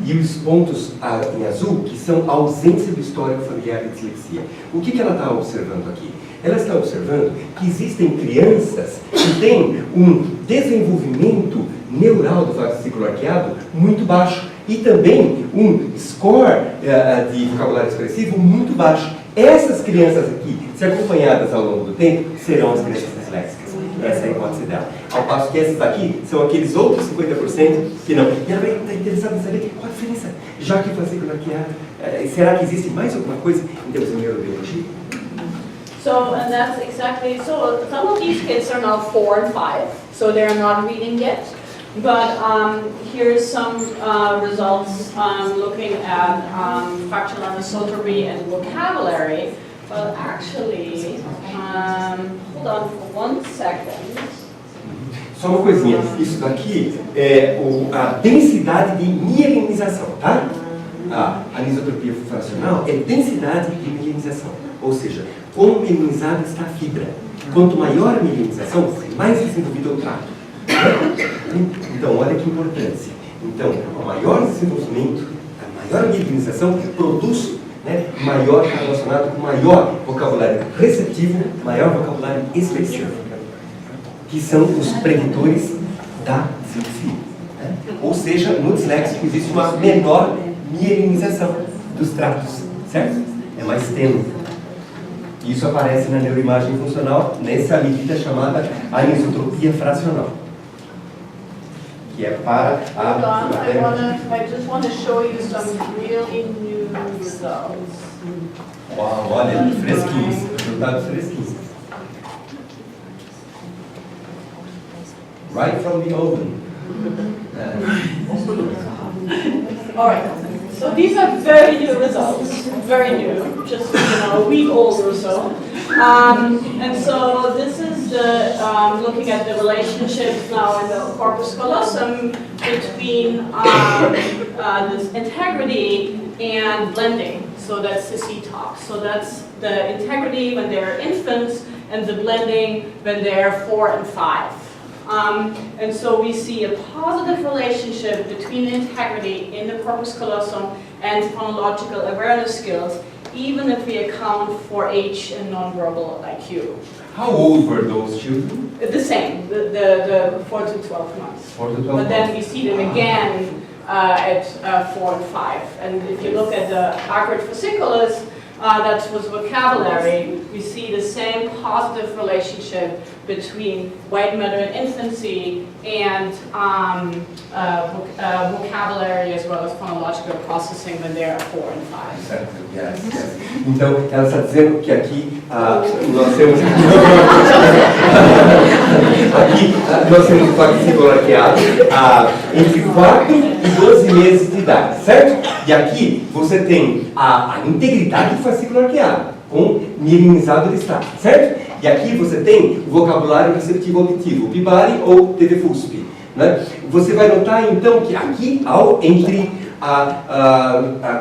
E os pontos em azul, que são a ausência do histórico familiar de dislexia. O que ela está observando aqui? Ela está observando que existem crianças que têm um desenvolvimento neural do fascículo arqueado muito baixo e também um score de vocabulário expressivo muito baixo. Essas crianças aqui, se acompanhadas ao longo do tempo, serão as crianças disléxicas. Essa é a hipótese dela. Ao passo que essas aqui são aqueles outros 50% que não. E ela está interessada em saber qual a diferença, já que o fascículo arqueado, será que existe mais alguma coisa em termos de neurobiologia? So, and that's exactly, so some of these kids are now 4 and 5, so they're not reading yet. But here's some results looking at fractional anisotromy and vocabulary. Well, actually, hold on for 1 second. Só uma coisinha, isso daqui é a densidade de mielinização, tá? A anisotropia fracional é densidade de mielinização, ou seja, como mielinizada está a fibra. Quanto maior a mielinização, mais desenvolvido é o trato. Então, olha que importância. Então, o maior desenvolvimento, a maior mielinização produz, né, maior relacionado com maior vocabulário receptivo, maior vocabulário expressivo, que são os preditores da dislexia. Né? Ou seja, no disléxico existe uma menor mielinização dos tratos, certo? É mais tênue. Isso aparece na neuroimagem funcional nessa medida chamada anisotropia fracional, que é para a... I just want to show you some really new results. Uau, olha, fresquinhos, resultados fresquinhos. Right from the oven. All right. So these are very new results, very new, just a week old or so. And so this is the looking at the relationships now in the corpus callosum between this integrity and blending. So that's the C-talk. So that's the integrity when they're infants and the blending when they're 4 and 5. And so we see a positive relationship between integrity in the corpus callosum and phonological awareness skills, even if we account for age and nonverbal IQ. How old were those children? The same, the 4 to 12 months. 4 to 12 But then we see them again at 4 and 5. And if you look at the Arkwright fasciculus, that was vocabulary, we see the same positive relationship between white matter in infancy and vocabulary as well as phonological processing when they are 4 and 5. Certo, yes, yes. Então, ela está dizendo que aqui nós temos um fascículo arqueado entre 4 e 12 meses de idade, certo? E aqui você tem a integridade do fascículo arqueado, com mielinizado ele está, certo? E aqui você tem o vocabulário receptivo auditivo, o PIBARI ou TV-FUSP. Né? Você vai notar então que aqui, entre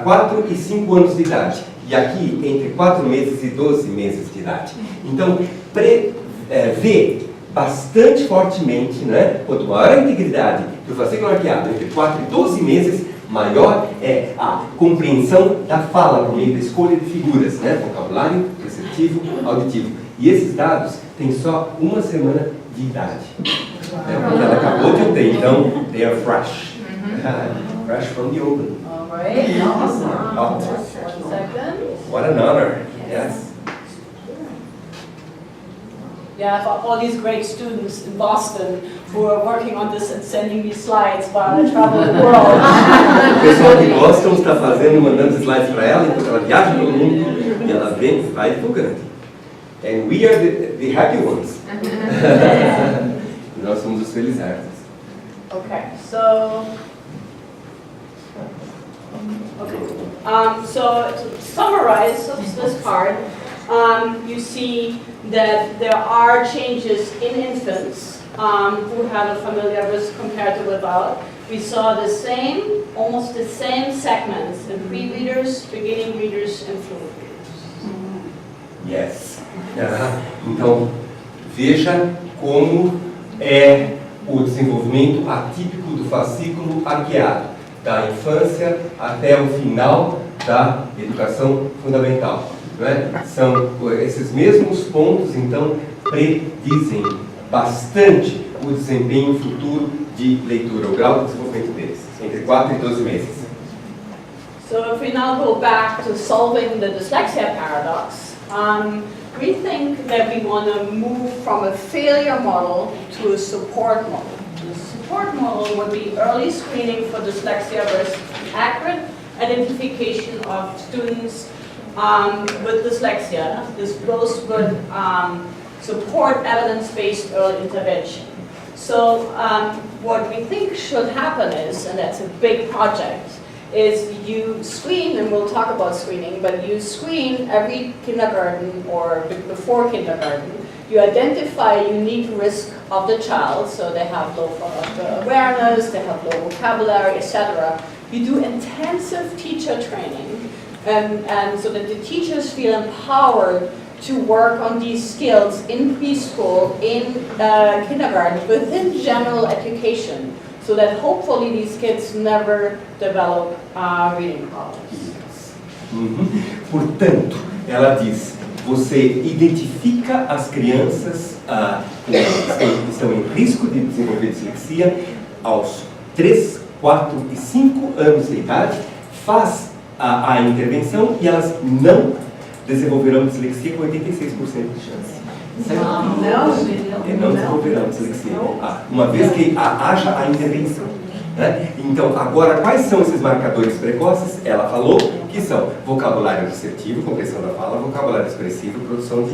4 e 5 anos de idade, e aqui entre 4 meses e 12 meses de idade. Então, vê bastante fortemente, né? Quanto maior a integridade do fascículo arqueado entre 4 e 12 meses, maior é a compreensão da fala por meio da escolha de figuras, né? Vocabulário receptivo, auditivo. E esses dados têm só 1 semana de idade. Porque ela acabou de obter, então, they are fresh. Fresh from the oven. All right. Awesome. 1 second. What an honor. Yes. Yeah, I've got all these great students in Boston who are working on this and sending me slides while I travel the world. O pessoal de Boston está fazendo, mandando slides para ela, enquanto ela viaja pelo mundo, e ela vem e vai divulgando. And we are the happy ones. Nós somos os felizardos. Okay, so to summarize this card, you see that there are changes in infants who have a familiar risk compared to without. We saw almost the same segments in pre-readers, beginning readers, and fluent readers. Yes. Então, veja como é o desenvolvimento atípico do fascículo arqueado, da infância até o final da educação fundamental. Não é? São esses mesmos pontos, então, predizem bastante o desempenho futuro de leitura, o grau de desenvolvimento deles, entre 4 e 12 meses. So if we now go back to solving the dyslexia paradox, we think that we want to move from a failure model to a support model. The support model would be early screening for dyslexia risk, accurate identification of students with dyslexia. This goes with support evidence-based early intervention. So what we think should happen is, and that's a big project, is you screen, and we'll talk about screening, but you screen every kindergarten or before kindergarten. You identify unique risk of the child, so they have low awareness, they have low vocabulary, etc. You do intensive teacher training, and so that the teachers feel empowered to work on these skills in preschool, in kindergarten, within general education, so that hopefully these kids never develop reading problems. Portanto, ela diz, você identifica as crianças que estão em risco de desenvolver dislexia aos 3, 4 e 5 anos de idade, faz a intervenção e elas não desenvolverão dislexia com 86% de chance. Não desenvolverão dislexia. Uma vez que haja a intervenção. Né? Então, agora, quais são esses marcadores precoces? Ela falou que são vocabulário receptivo, compreensão da fala, vocabulário expressivo, produção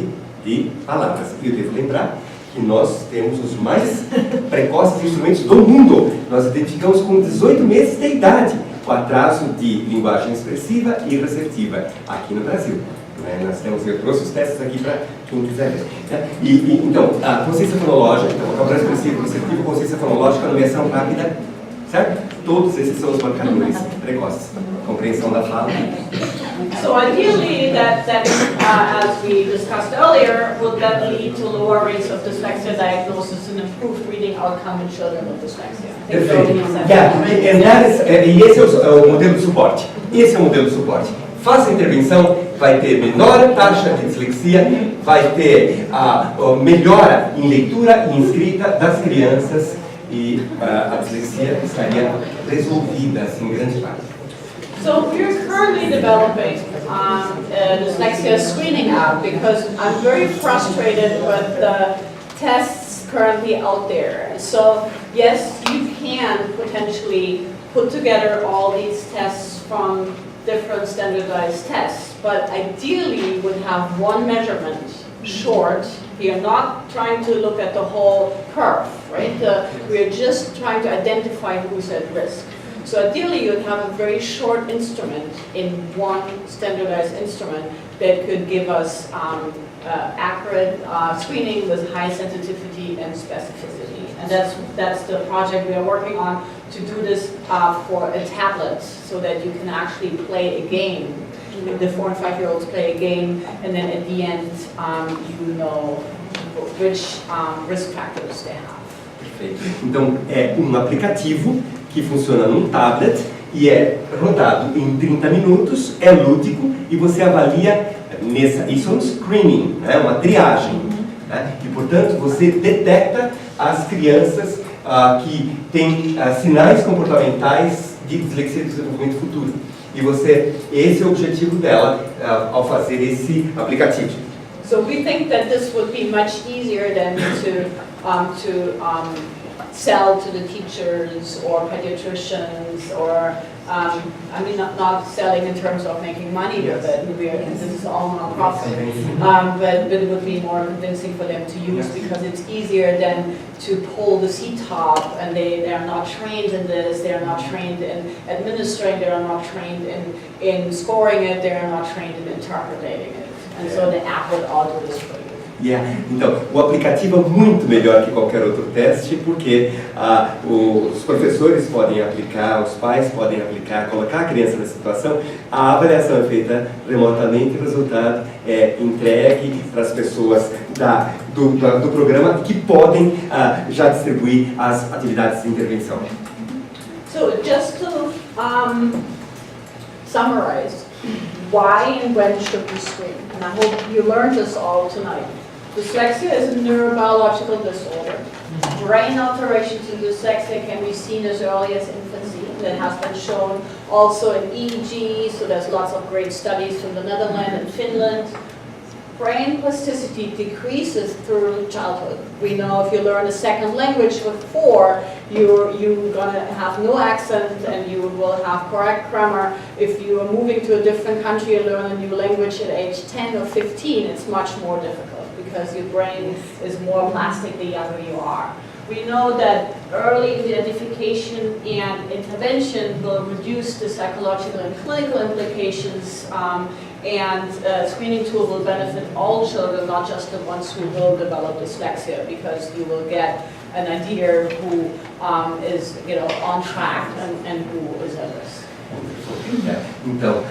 de palavras. E eu devo lembrar que nós temos os mais precoces instrumentos do mundo. Nós identificamos com 18 meses de idade o atraso de linguagem expressiva e receptiva aqui no Brasil. Eu trouxe os testes aqui para quem quiser ver. Então, a consciência fonológica, então, vocabulário expressivo, receptivo, consciência fonológica, nomeação rápida, certo? Todos esses são os marcadores precoces. Compreensão da fala. So ideally, that as we discussed earlier, would that lead to lower rates of dyslexia diagnosis and improved reading outcome in children with dyslexia? Perfeito. E esse é o modelo de suporte. Esse é o modelo de suporte. Faça a intervenção, vai ter menor taxa de dislexia, vai ter a melhora em leitura e escrita das crianças e a dislexia estaria resolvida assim, em grande parte. So we're currently developing a dyslexia screening app because I'm very frustrated with the tests currently out there. So yes, you can potentially put together all these tests from different standardized tests, but ideally you would have one measurement, short. We are not trying to look at the whole curve, right? We are just trying to identify who's at risk. So ideally you would have a very short instrument in one standardized instrument that could give us accurate screening with high sensitivity and specificity. And that's the project we are working on, to do this for a tablet, so that you can actually play a game. The 4 and 5-year-olds play a game, and then at the end you know which risk factors they have. Perfeito. Então, é um aplicativo que funciona num tablet e é rodado em 30 minutos, é lúdico e você avalia isso é um screening, né, uma triagem. Né, e, portanto, você detecta as crianças que têm sinais comportamentais de dislexia do desenvolvimento futuro. E esse é o objetivo dela ao fazer esse aplicativo. So we think that this would be much easier than to sell to the teachers or pediatricians, or I mean not selling in terms of making money with it. This is all non-profit, but it would be more convincing for them to use because it's easier than to pull the C-top, and they are not trained in this, they are not trained in administering, they are not trained in scoring it, they are not trained in interpreting it. And so the app would all do this for you. Então, o aplicativo é muito melhor que qualquer outro teste, porque os professores podem aplicar, os pais podem aplicar, colocar a criança na situação, a avaliação é feita remotamente e o resultado é entregue para as pessoas do programa que podem já distribuir as atividades de intervenção. So, just to summarize, why and when should we screen? And I hope you learned this all tonight. Dyslexia is a neurobiological disorder. Brain alterations in dyslexia can be seen as early as infancy. That has been shown also in EEG, so there's lots of great studies from the Netherlands and Finland. Brain plasticity decreases through childhood. We know if you learn a second language with 4, you're going to have no accent and you will have correct grammar. If you are moving to a different country and learn a new language at age 10 or 15, it's much more difficult because your brain is more plastic the younger you are. We know that early identification and intervention will reduce the psychological and clinical implications, and screening tool will benefit all children, not just the ones who will develop dyslexia, because you will get an idea who is on track and who is at risk. Então,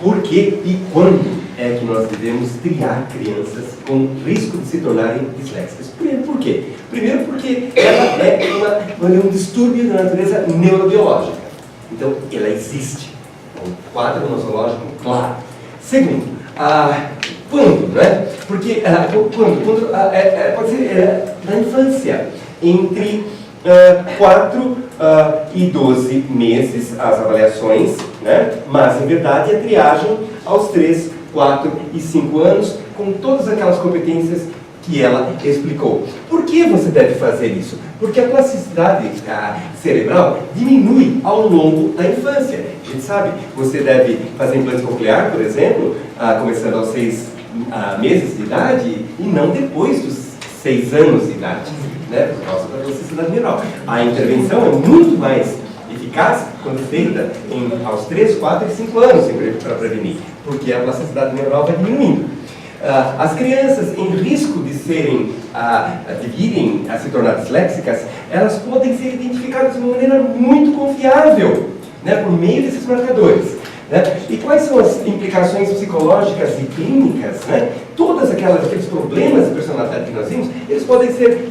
por que e quando é que nós devemos triar crianças com risco de se tornarem disléxicas? Por quê? Primeiro porque ela é um distúrbio da natureza neurobiológica. Então, ela existe. É um quadro nosológico claro. Segundo, quando, né? Porque quando pode ser na infância, entre 4 e 12 meses as avaliações, né? Mas em verdade a triagem aos 3, 4 e 5 anos com todas aquelas competências que ela explicou. Por que você deve fazer isso? Porque a plasticidade cerebral diminui ao longo da infância. A gente sabe, você deve fazer implante coclear, por exemplo, começando aos 6 meses de idade e não depois dos 6 anos de idade, né? Por causa da plasticidade neural. A intervenção é muito mais eficaz quando feita aos 3, 4 e 5 anos para prevenir, porque a plasticidade neural vai diminuindo. As crianças em risco de virem a se tornar disléxicas, elas podem ser identificadas de uma maneira muito confiável, né, por meio desses marcadores. Né? E quais são as implicações psicológicas e clínicas? Né? Todos aqueles problemas de personalidade que nós vimos, eles podem ser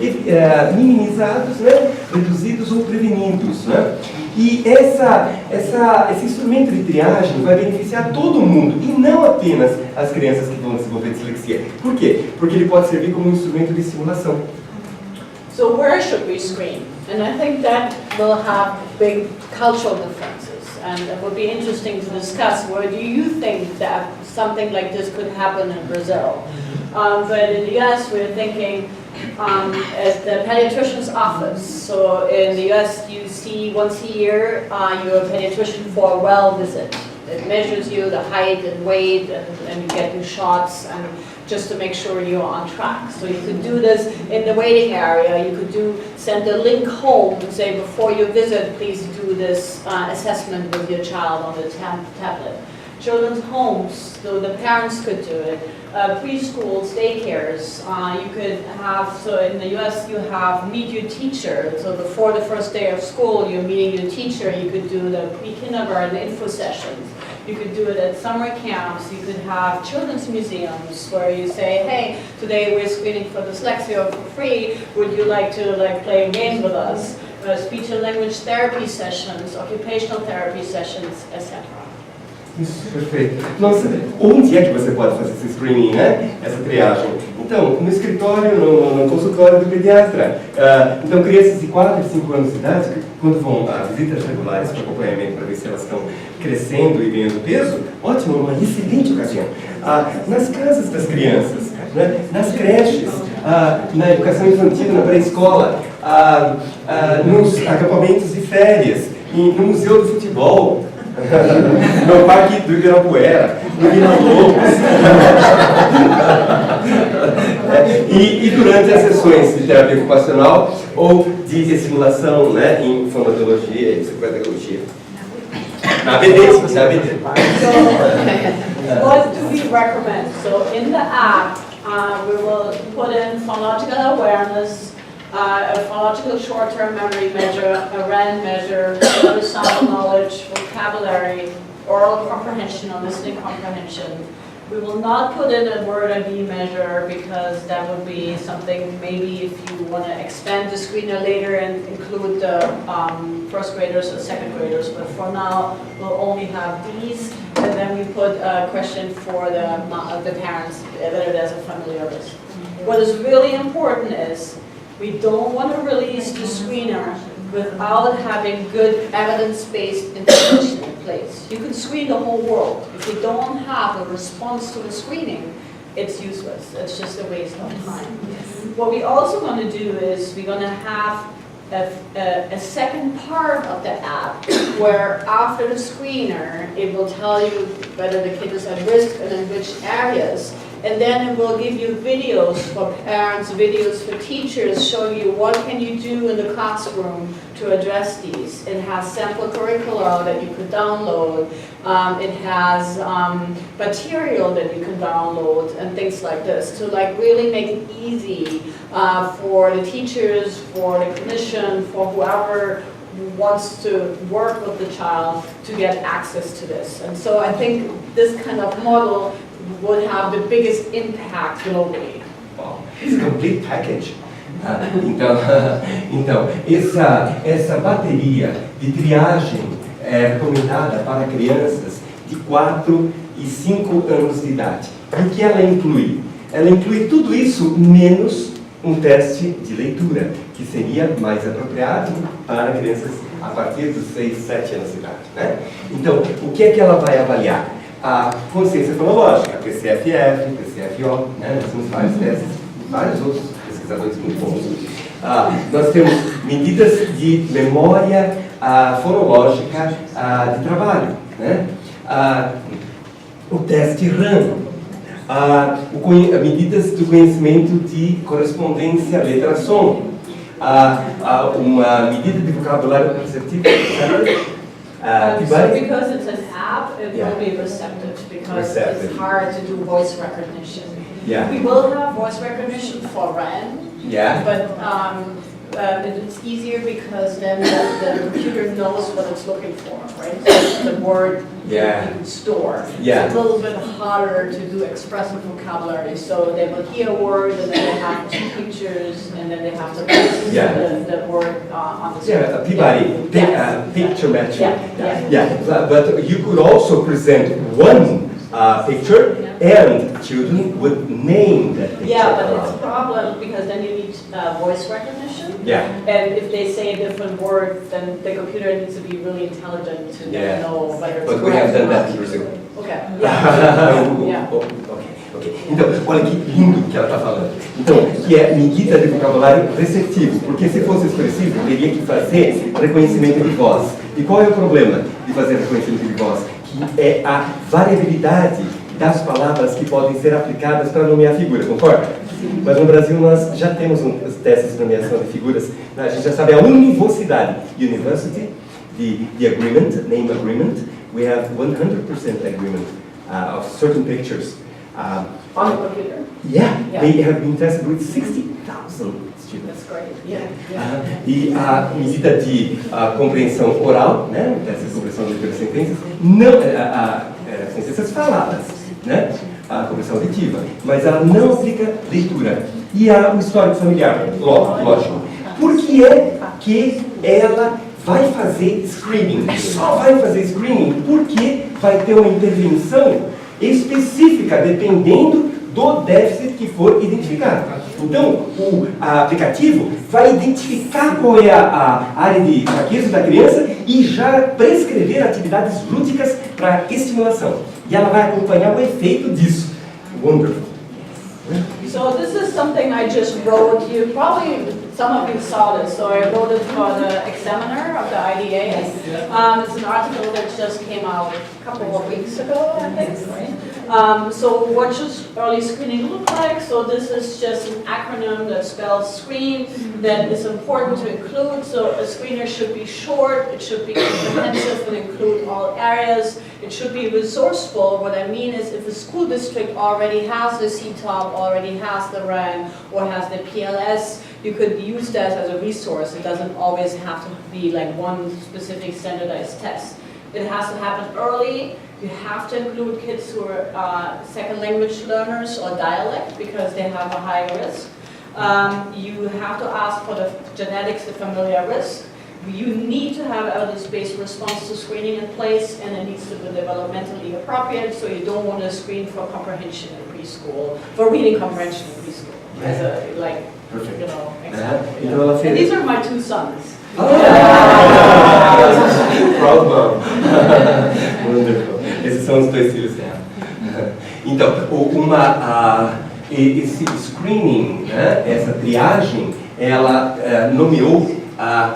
minimizados, né? Reduzidos ou prevenidos. Né? E esse instrumento de triagem vai beneficiar todo mundo, e não apenas as crianças que vão desenvolver dislexia. Por quê? Porque ele pode servir como um instrumento de estimulação. So where should we screen? And I think that will have big cultural differences. And it would be interesting to discuss where do you think that something like this could happen in Brazil. But in the US, we're thinking at the pediatrician's office. So in the US, you see once a year your pediatrician for a well visit. It measures you the height and weight, and you get your shots, and just to make sure you're on track. So you could do this in the waiting area. You could send a link home and say, before you visit, please do this assessment with your child on the tablet. Children's homes, so the parents could do it. Preschools, daycares, you could have, so in the US you have meet your teacher. So before the first day of school, you're meeting your teacher. You could do the pre-kindergarten info sessions. You could do it at summer camps. You could have children's museums where you say, hey, today we're screening for dyslexia for free. Would you like to play a game with us? Speech and language therapy sessions, occupational therapy sessions, etc. Isso, perfeito. Nossa, onde é que você pode fazer esse screening, né? Essa triagem? Então, no escritório, no consultório do pediatra. Então, crianças de 4 e 5 anos de idade, quando vão a visitas regulares para acompanhamento, para ver se elas estão crescendo e ganhando peso, ótimo, uma excelente ocasião. Nas casas das crianças, né? Nas creches, na educação infantil, na pré-escola, nos acampamentos de férias, no museu de futebol, no parque do Ibirapuera, no Vila Lobos. E durante as sessões de terapia ocupacional ou de estimulação, né, em fonoaudiologia e psicopedagogia. Na BD. What do we recommend? So in the app, we will put in phonological awareness, a phonological short-term memory measure, a RAND measure, other sound knowledge, vocabulary, oral comprehension or listening comprehension. We will not put in a word ID measure because that would be something maybe if you want to expand the screener later and include the first graders or second graders, but for now we'll only have these, and then we put a question for the parents whether there's a familiar list. What is really important is we don't want to release the screener without having good evidence-based information in place. You can screen the whole world. If you don't have a response to the screening, it's useless. It's just a waste of time. What we're also going to do is we're going to have a second part of the app where after the screener, it will tell you whether the kid is at risk and in which areas. And then it will give you videos for parents, videos for teachers, showing you what can you do in the classroom to address these. It has sample curricula that you could download. It has material that you can download and things like this to like really make it easy for the teachers, for the clinician, for whoever wants to work with the child to get access to this. And so I think this kind of model would have the biggest impact globally. Wow, it's a complete package. Então essa bateria de triagem é recomendada para crianças de 4 e 5 anos de idade. O que ela inclui? Ela inclui tudo isso menos um teste de leitura, que seria mais apropriado para crianças a partir dos 6, 7 anos de idade, né? Então, o que é que ela vai avaliar? A consciência fonológica, PCFF, PCFO, né? Nós temos vários testes, vários outros pesquisadores muito bons. Nós temos medidas de memória fonológica de trabalho, né? O teste RAM, medidas do conhecimento de correspondência letra-som, uma medida de vocabulário perceptivo. So because it's an app, it will be receptive because it's hard to do voice recognition. Yeah. We will have voice recognition for RAN, but it's easier because then the computer knows what it's looking for, right? So the word you can store. Yeah. It's a little bit harder to do expressive vocabulary. So they will hear a word and then they have 2 pictures and then they have to place the word on the screen. Peabody, picture matching. But you could also present one picture and children would name that picture. Yeah, but it's a problem because then you need voice recognition. Yeah. And if they say a different word, then the computer needs to be really intelligent to know whether it's But we have done that in Brazil. Okay. Então, olha que lindo que ela está falando. Então, que é medida de vocabulário receptivo, porque se fosse expressivo, teria que fazer reconhecimento de voz. E qual é o problema de fazer reconhecimento de voz? Que é a variabilidade das palavras que podem ser aplicadas para nomear figura, concorda? Mas no Brasil nós já temos os testes de nomeação de figuras, a gente já sabe a univocidade. University, the agreement, name agreement, we have 100% agreement of certain pictures. On the computer? Yeah, they have been tested with 60,000 students. That's great. E a medida de compreensão oral, né, o teste de compreensão de leitura de sentenças, não, sentenças faladas, né, a compreensão auditiva, mas ela não aplica leitura. E o histórico familiar, lógico. Por que é que ela vai fazer screening? Só vai fazer screening porque vai ter uma intervenção específica, dependendo do déficit que for identificado. Então, o aplicativo vai identificar qual é a área de fraqueza da criança e já prescrever atividades lúdicas para estimulação. E ela vai acompanhar o efeito disso. Wonderful. So this is something I just wrote. You probably, some of you saw this, so I wrote it for the examiner of the IDA. It's an article that just came out a couple of weeks ago, I think, right? So what does early screening look like? So this is just an acronym that spells screen that is important to include. So a screener should be short, it should be comprehensive and include all areas. It should be resourceful. What I mean is if a school district already has the CTOP, already has the RAN, or has the PLS, you could use that as a resource. It doesn't always have to be like one specific standardized test. It has to happen early. You have to include kids who are second language learners or dialect because they have a high risk. You have to ask for the genetics, the familiar risk. You need to have evidence-based response to screening in place, and it needs to be developmentally appropriate, so you don't want to screen for comprehension in preschool, for reading comprehension in preschool, as a, like, Perfect. you know, example. Então ela And fez... these are my two sons. Proud mom. Wonderful. Esses são os dois filhos dela. Então, esse screening, né, essa triagem, ela nomeou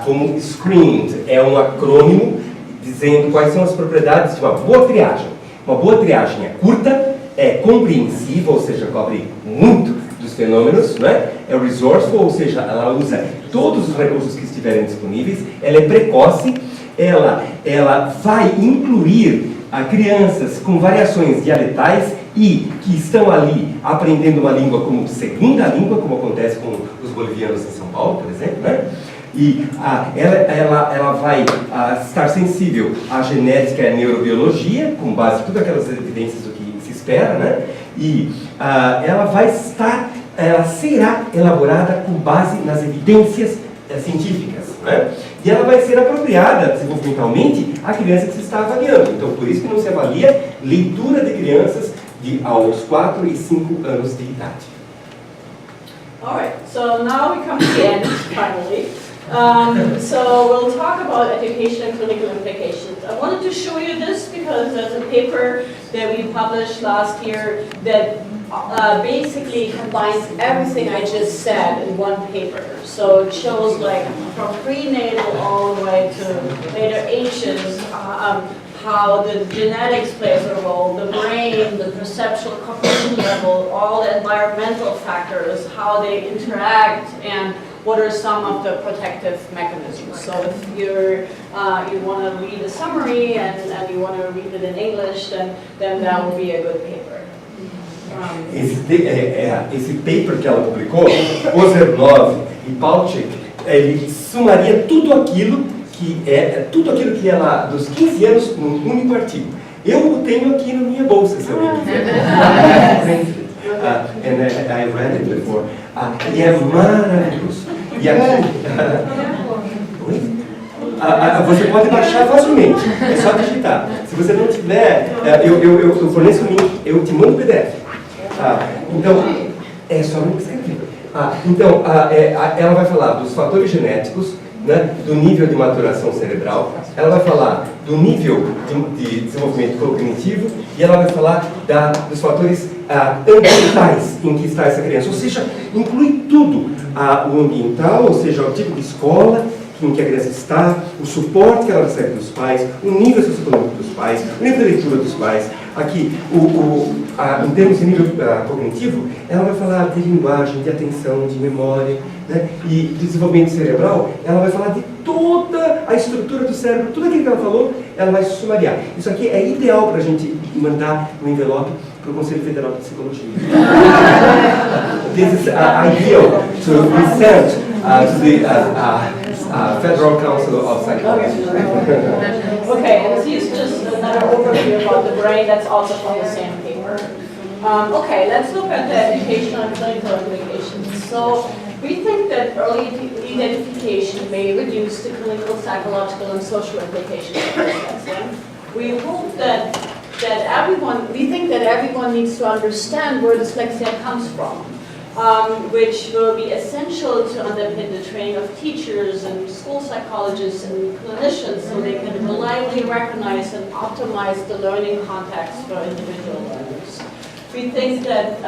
como screened. É um acrônimo dizendo quais são as propriedades de uma boa triagem. Uma boa triagem é curta, é compreensiva, ou seja, cobre muito dos fenômenos, né? É resourceful, ou seja, ela usa todos os recursos que estiverem disponíveis, ela é precoce, ela vai incluir crianças com variações dialetais e que estão ali aprendendo uma língua como segunda língua, como acontece com os bolivianos em São Paulo, por exemplo, né? E ela vai estar sensível à genética e à neurobiologia, com base em todas aquelas evidências do que se espera, né? E ela será elaborada com base nas evidências científicas, né? E ela vai ser apropriada desenvolvimentalmente à criança que se está avaliando. Então, por isso que não se avalia leitura de crianças aos 4 e 5 anos de idade. Alright, so now we come to the end, finally. So we'll talk about education and clinical implications. I wanted to show you this because there's a paper that we published last year that basically combines everything I just said in one paper. So it shows like from prenatal all the way to later ages, how the genetics plays a role, the brain, the perceptual cognition level, all the environmental factors, how they interact, and what are some of the protective mechanisms. So if you want to read a summary and you want to read it in English, then that will be a good paper. Esse paper que ela publicou, Ozernov e Palchik, ele sumaria tudo aquilo que ela, dos 15 anos, num único artigo. Eu o tenho aqui na minha bolsa, se alguém quiser. And I read it before. E é maravilhoso. E aqui... você pode baixar facilmente, é só digitar. Se você não tiver, eu forneço o link, eu te mando o PDF. Então, é só me escrever. Então, ela vai falar dos fatores genéticos, né, do nível de maturação cerebral, ela vai falar do nível de desenvolvimento cognitivo e ela vai falar dos fatores ambientais em que está essa criança. Ou seja, inclui tudo. O ambiental, ou seja, o tipo de escola em que a criança está, o suporte que ela recebe dos pais, o nível socioeconômico dos pais, o nível de leitura dos pais. Aqui, em termos de nível cognitivo, ela vai falar de linguagem, de atenção, de memória, né? E de desenvolvimento cerebral, ela vai falar de toda a estrutura do cérebro, tudo aquilo que ela falou, ela vai sumariar. Isso aqui é ideal para a gente mandar no envelope para o Conselho Federal de Psicologia. This is ideal to present to the Federal Council of Psychology. Okay, and this is just another overview about the brain that's also from the same paper. Okay, let's look at the educational and clinical implications. So we think that early identification may reduce the clinical, psychological, and social implications of dyslexia. We hope that we think that everyone needs to understand where dyslexia comes from, which will be essential to underpin the training of teachers and school psychologists and clinicians so they can reliably recognize and optimize the learning context for individual learners. We think that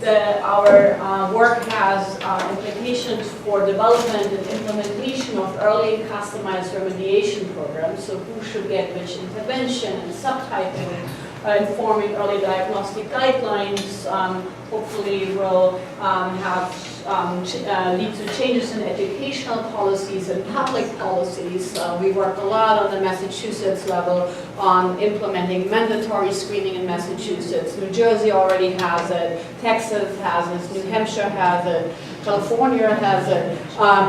our work has implications for development and implementation of early customized remediation programs. So who should get which intervention and subtyping, informing early diagnostic guidelines, hopefully will lead to changes in educational policies and public policies. We work a lot on the Massachusetts level on implementing mandatory screening in Massachusetts. New Jersey already has it, Texas has it, New Hampshire has it, California has it.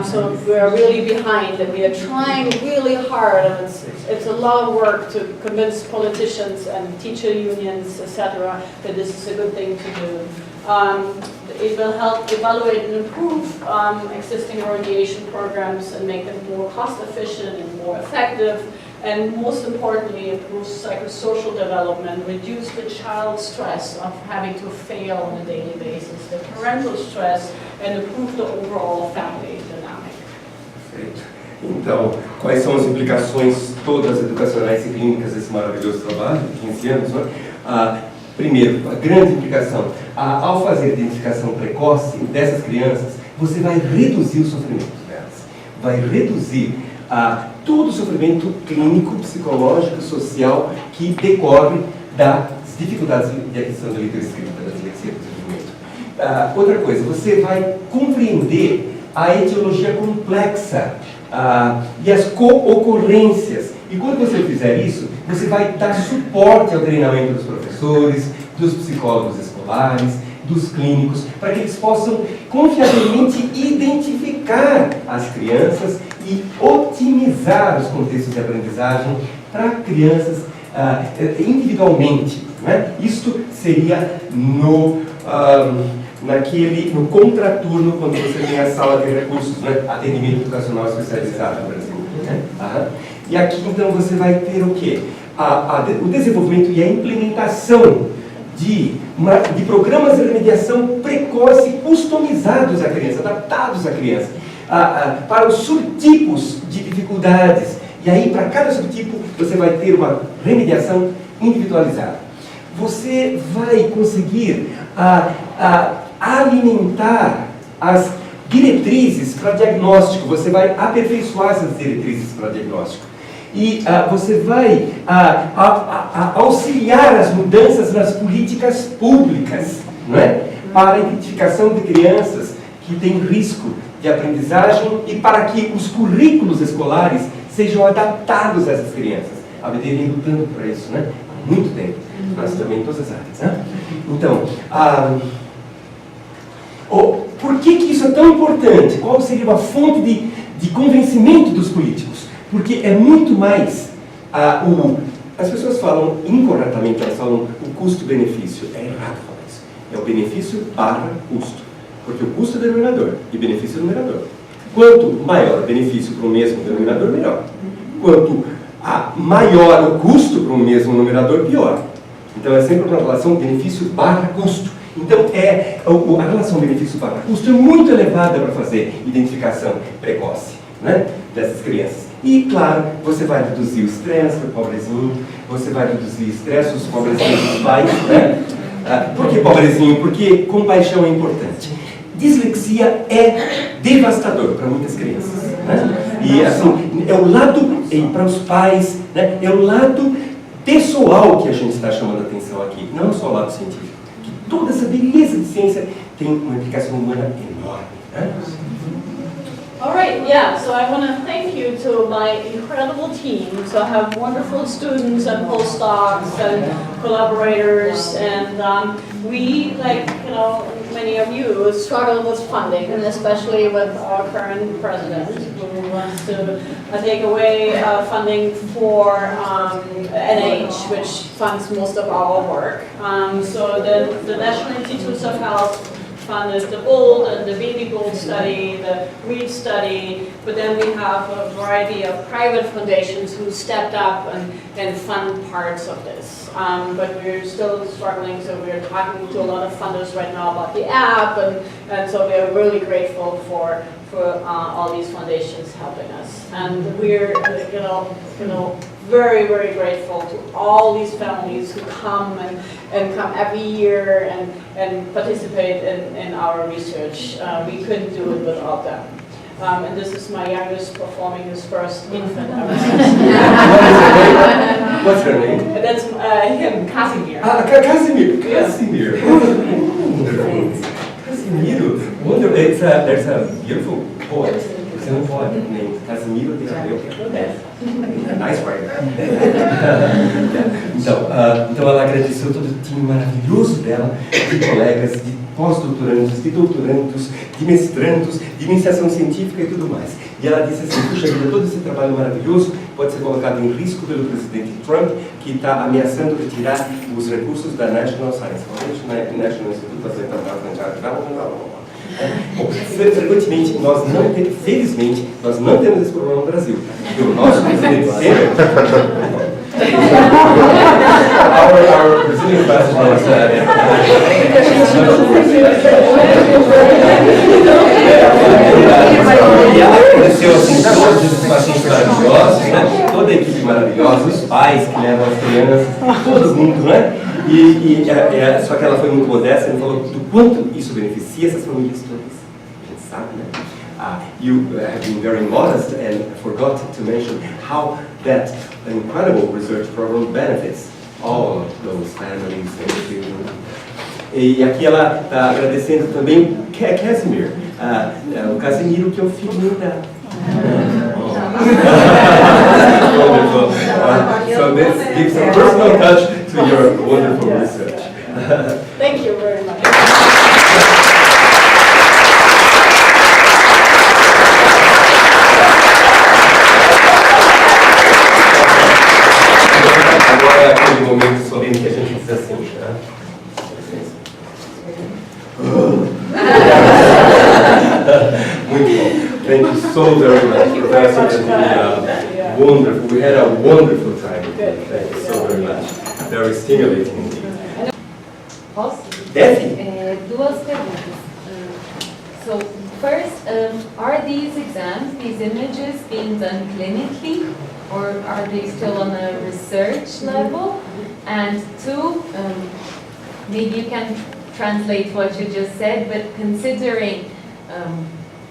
So we're really behind, and we are trying really hard, and it's a lot of work to convince politicians and teacher unions, etc., that this is a good thing to do. It will help evaluate and improve existing remediation programs and make them more cost efficient and more effective, and most importantly, improve psychosocial development, reduce the child's stress of having to fail on a daily basis, the parental stress, and improve the overall family dynamic. Perfeito. Então, quais são as implicações todas educacionais e clínicas desse maravilhoso trabalho de 15 anos, né? Primeiro, a grande implicação, ao fazer a identificação precoce dessas crianças, você vai reduzir o sofrimento delas, vai reduzir todo o sofrimento clínico, psicológico, social que decorre das dificuldades de aquisição da leitura escrita, da dislexia do desenvolvimento. Outra coisa, você vai compreender a etiologia complexa e as co-ocorrências. E quando você fizer isso, você vai dar suporte ao treinamento dos professores, dos psicólogos escolares, dos clínicos, para que eles possam confiavelmente identificar as crianças e otimizar os contextos de aprendizagem para crianças individualmente. Né? Isto seria no contraturno, quando você tem a sala de recursos, né? Atendimento educacional especializado, por exemplo. Né? E aqui, então, você vai ter o quê? O desenvolvimento e a implementação de programas de remediação precoce customizados à criança, adaptados à criança, para os subtipos de dificuldades. E aí, para cada subtipo, você vai ter uma remediação individualizada. Você vai conseguir alimentar as diretrizes para diagnóstico, você vai aperfeiçoar essas diretrizes para diagnóstico. E você vai auxiliar as mudanças nas políticas públicas, não é? Para a identificação de crianças que têm risco de aprendizagem e para que os currículos escolares sejam adaptados a essas crianças. A BD vem lutando por isso, né? Há muito tempo, mas também em todas as áreas. Né? Então, por que isso é tão importante? Qual seria uma fonte de convencimento dos políticos? Porque é muito mais as pessoas falam incorretamente, elas falam o custo-benefício. É errado falar isso. É o benefício barra custo. Porque o custo é denominador e benefício é numerador. Quanto maior o benefício para o mesmo denominador, melhor. Quanto maior o custo para o mesmo numerador, pior. Então é sempre uma relação benefício barra custo. Então a relação benefício barra custo é muito elevada para fazer identificação precoce, né, dessas crianças. E, claro, você vai reduzir o estresse do pobrezinho, você vai reduzir o estresse dos pobrezinhos dos pais, né? Por que pobrezinho? Porque compaixão é importante. Dislexia é devastador para muitas crianças, né? E, assim, é o lado, para os pais, né, é o lado pessoal que a gente está chamando a atenção aqui, não só o lado científico. Que toda essa beleza de ciência tem uma implicação humana enorme, né? All right, yeah, so I want to thank you to my incredible team. So I have wonderful students and postdocs and collaborators, and we, like, you know, many of you, struggle with funding, and especially with our current president, who wants to take away funding for NIH, which funds most of our work. So the National Institutes of Health funded the BOLD and the Baby BOLD study, the READ study, but then we have a variety of private foundations who stepped up and fund parts of this. But we're still struggling, so we're talking to a lot of funders right now about the app, and so we are really grateful for all these foundations helping us. And we're, very, very grateful to all these families who come and come every year and participate in our research. We couldn't do it without them. And this is my youngest performing his first infant ever. What's her name? That's him, Casimir. Casimir. Casimir. Casimiro. Wonderful. There's a beautiful poet. There's a poet named Casimiro de Gaab. Nice word. Então ela agradeceu todo o time maravilhoso dela, de colegas, de pós-doutorandos, de doutorandos, de mestrandos, de iniciação científica e tudo mais. E ela disse assim, puxa vida, todo esse trabalho maravilhoso pode ser colocado em risco pelo presidente Trump, que está ameaçando retirar os recursos da National Science Foundation, National Institute of Developmental. Bom, frequentemente, felizmente, nós não temos esse problema no Brasil. Porque o nosso presidente sempre... our Brazilian president e ela conheceu assim, todos os pacientes maravilhosos, né? Toda a equipe maravilhosa, os pais que levam as crianças, todo mundo, né? Só que ela foi muito modesta e falou do quanto isso beneficia essas famílias todas. A gente sabe, né? You have been very modest and forgot to mention how that incredible research program benefits all of those families and children. E aqui ela está agradecendo também Casimir, o Casimiro que é o filhinho dela. Wonderful. So this gives a personal touch to your wonderful research. Thank you very much. Agora é aquele momento solene que a gente diz assim, né? Muito bom. Thank you so very much, Professor. Wonderful. We had a wonderful time. Thank you so very much. Very stimulating indeed. Posso? Deve? Duas perguntas. So, first, are these exams, these images, being done clinically, or are they still on a research level? And two, maybe you can translate what you just said, but considering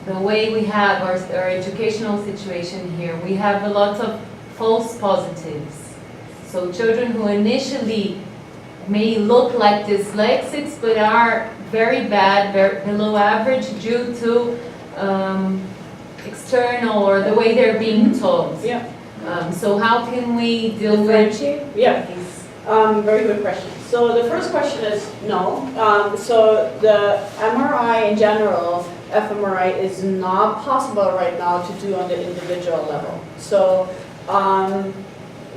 the way we have our educational situation here, we have a lot of false positives. So children who initially may look like dyslexics, but are very bad, very below average due to external or the way they're being taught. Yeah. So how can we deal with Yeah. Very good question. So the first question is no. So the MRI in general, fMRI, is not possible right now to do on the individual level. So,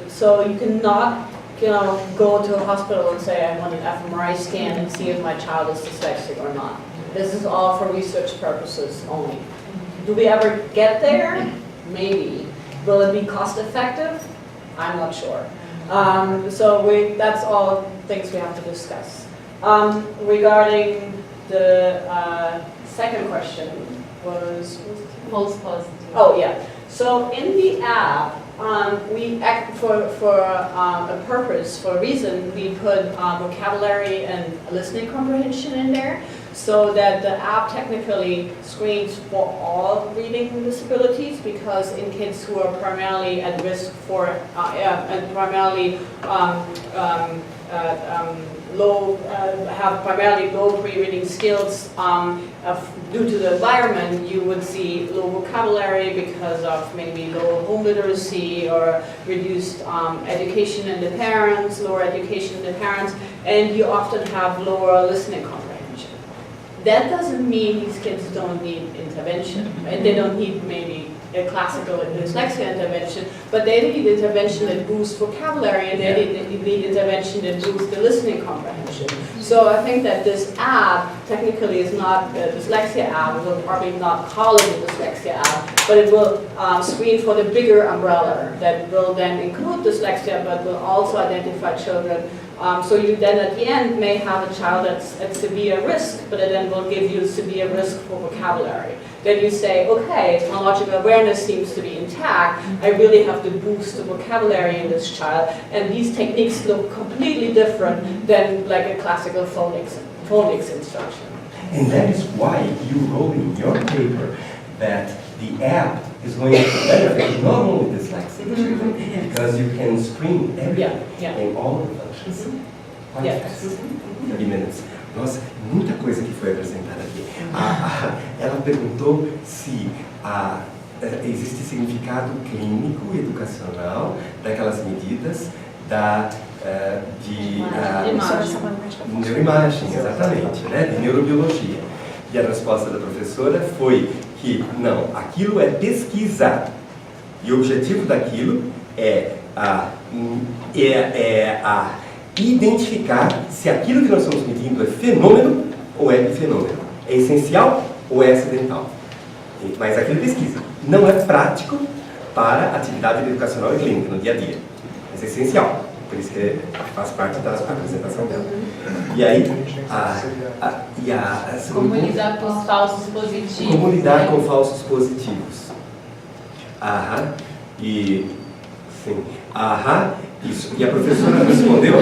so you cannot, go to a hospital and say I want an fMRI scan and see if my child is dyslexic or not. This is all for research purposes only. Do we ever get there? Maybe. Will it be cost effective? I'm not sure. So that's all things we have to discuss. Regarding the second question was false positive? Oh yeah. So in the app, we act for a purpose, for a reason. We put vocabulary and listening comprehension in there, so that the app technically screens for all reading disabilities, because in kids who are primarily at risk for and primarily have primarily low pre-reading skills due to the environment, you would see low vocabulary because of maybe low home literacy or reduced education in the parents, lower education in the parents, and you often have lower listening comprehension. That doesn't mean these kids don't need intervention, and they don't need maybe a classical dyslexia intervention, but they need intervention that boosts vocabulary, and they need intervention that boosts the listening comprehension. So I think that this app technically is not a dyslexia app. We'll probably not call it a dyslexia app, but it will screen for the bigger umbrella that will then include dyslexia, but will also identify children. So you then at the end may have a child that's at severe risk, but it then will give you severe risk for vocabulary. Then you say, okay, phonological awareness seems to be intact. attack, I really have to boost the vocabulary in this child, and these techniques look completely different than like a classical phonics instruction. And that is why you wrote in your paper that the app is going to benefit not only dyslexic children, because you can screen everything in all the functions. Quite fast. 30 minutes. Nossa, muita coisa que foi apresentada aqui. Ela perguntou se existe significado clínico, educacional, daquelas medidas de neuroimagem, exatamente, né, de neurobiologia. E a resposta da professora foi que, não, aquilo é pesquisar. E o objetivo daquilo é identificar se aquilo que nós estamos medindo é fenômeno ou é epifenômeno. É essencial ou é acidental. Mas aquilo é pesquisa. Não é prático para a atividade educacional e clínica no dia a dia. Mas é essencial. Por isso que faz parte da apresentação dela. E aí, como lidar com os falsos positivos. Como lidar com falsos positivos. Isso. E a professora respondeu,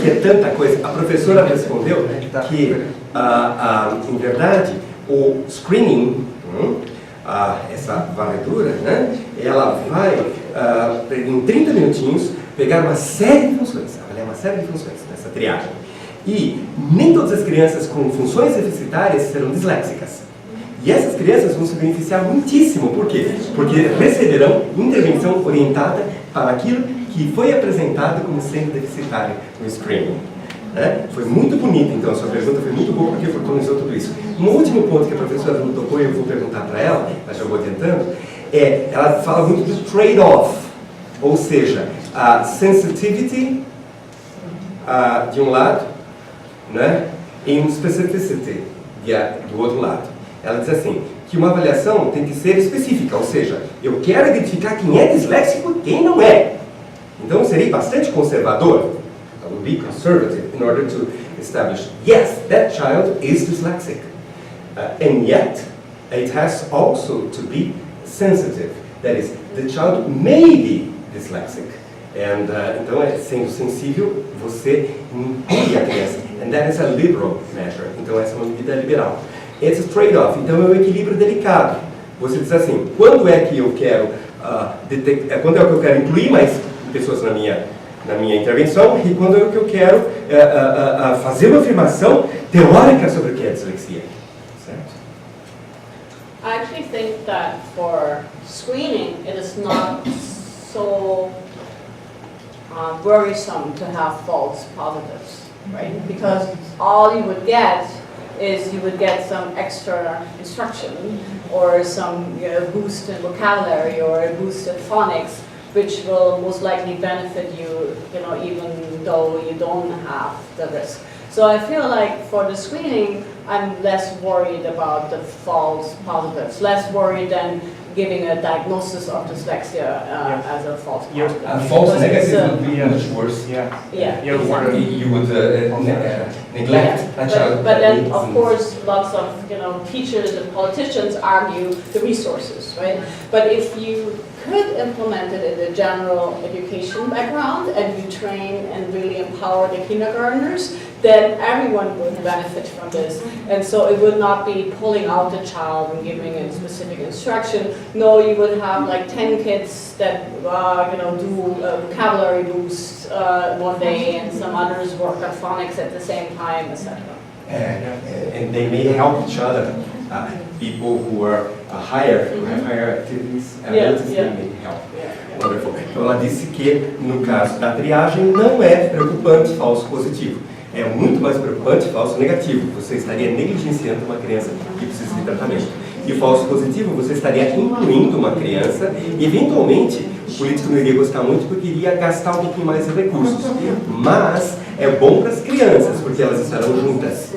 que é tanta coisa, a professora respondeu que, em verdade, o screening, essa varredura, né, ela vai, em 30 minutinhos, pegar uma série de funções, avaliar uma série de funções nessa triagem. E nem todas as crianças com funções deficitárias serão disléxicas. E essas crianças vão se beneficiar muitíssimo. Por quê? Porque receberão intervenção orientada para aquilo que foi apresentado como sendo deficitário no screening. Foi muito bonito, então, a sua pergunta foi muito boa porque fortaleceu tudo isso. Um último ponto que a professora não tocou e eu vou perguntar para ela, mas já vou adiantando, ela fala muito do trade-off, ou seja, a sensitivity de um lado, né, e specificity do outro lado. Ela diz assim, que uma avaliação tem que ser específica, ou seja, eu quero identificar quem é disléxico e quem não é. Então, eu serei bastante conservador. I will be conservative in order to establish, yes, that child is dyslexic. And yet, it has also to be sensitive. That is, the child may be dyslexic. And, então, sendo sensível, você inclui a criança. And that is a liberal measure. Então, essa é uma medida liberal. It's a trade-off. Então, é um equilíbrio delicado. Você diz assim, quando é que eu quero quando é que eu quero incluir mais pessoas na minha intervenção e quando é que eu quero fazer uma afirmação teórica sobre o que é dislexia. Certo? I actually think that for screening, it is not so worrisome to have false positives, right? Because all you would get is you would get some extra instruction or some boost in vocabulary or a boost in phonics, which will most likely benefit you, even though you don't have the risk. So I feel like for the screening, I'm less worried about the false positives, less worried than giving a diagnosis of dyslexia as a false positive. A false negative would be much worse. You would neglect a child. But then, of course, lots of teachers and politicians argue the resources, right? But if you could implement it in the general education background and you train and really empower the kindergartners, then everyone would benefit from this. And so it would not be pulling out the child and giving a specific instruction. No, you would have like 10 kids that do a vocabulary boost one day and some others work on phonics at the same time, etc. And they may help each other. People who are higher, who have higher activities, abilities, they may help. Wonderful. Então ela disse que no caso da triagem não é preocupante falso positivo. É muito mais preocupante falso negativo. Você estaria negligenciando uma criança que precisa de tratamento. E o falso positivo, você estaria incluindo uma criança, eventualmente, o político não iria gostar muito porque iria gastar um pouquinho mais de recursos. Mas é bom para as crianças, porque elas estarão juntas.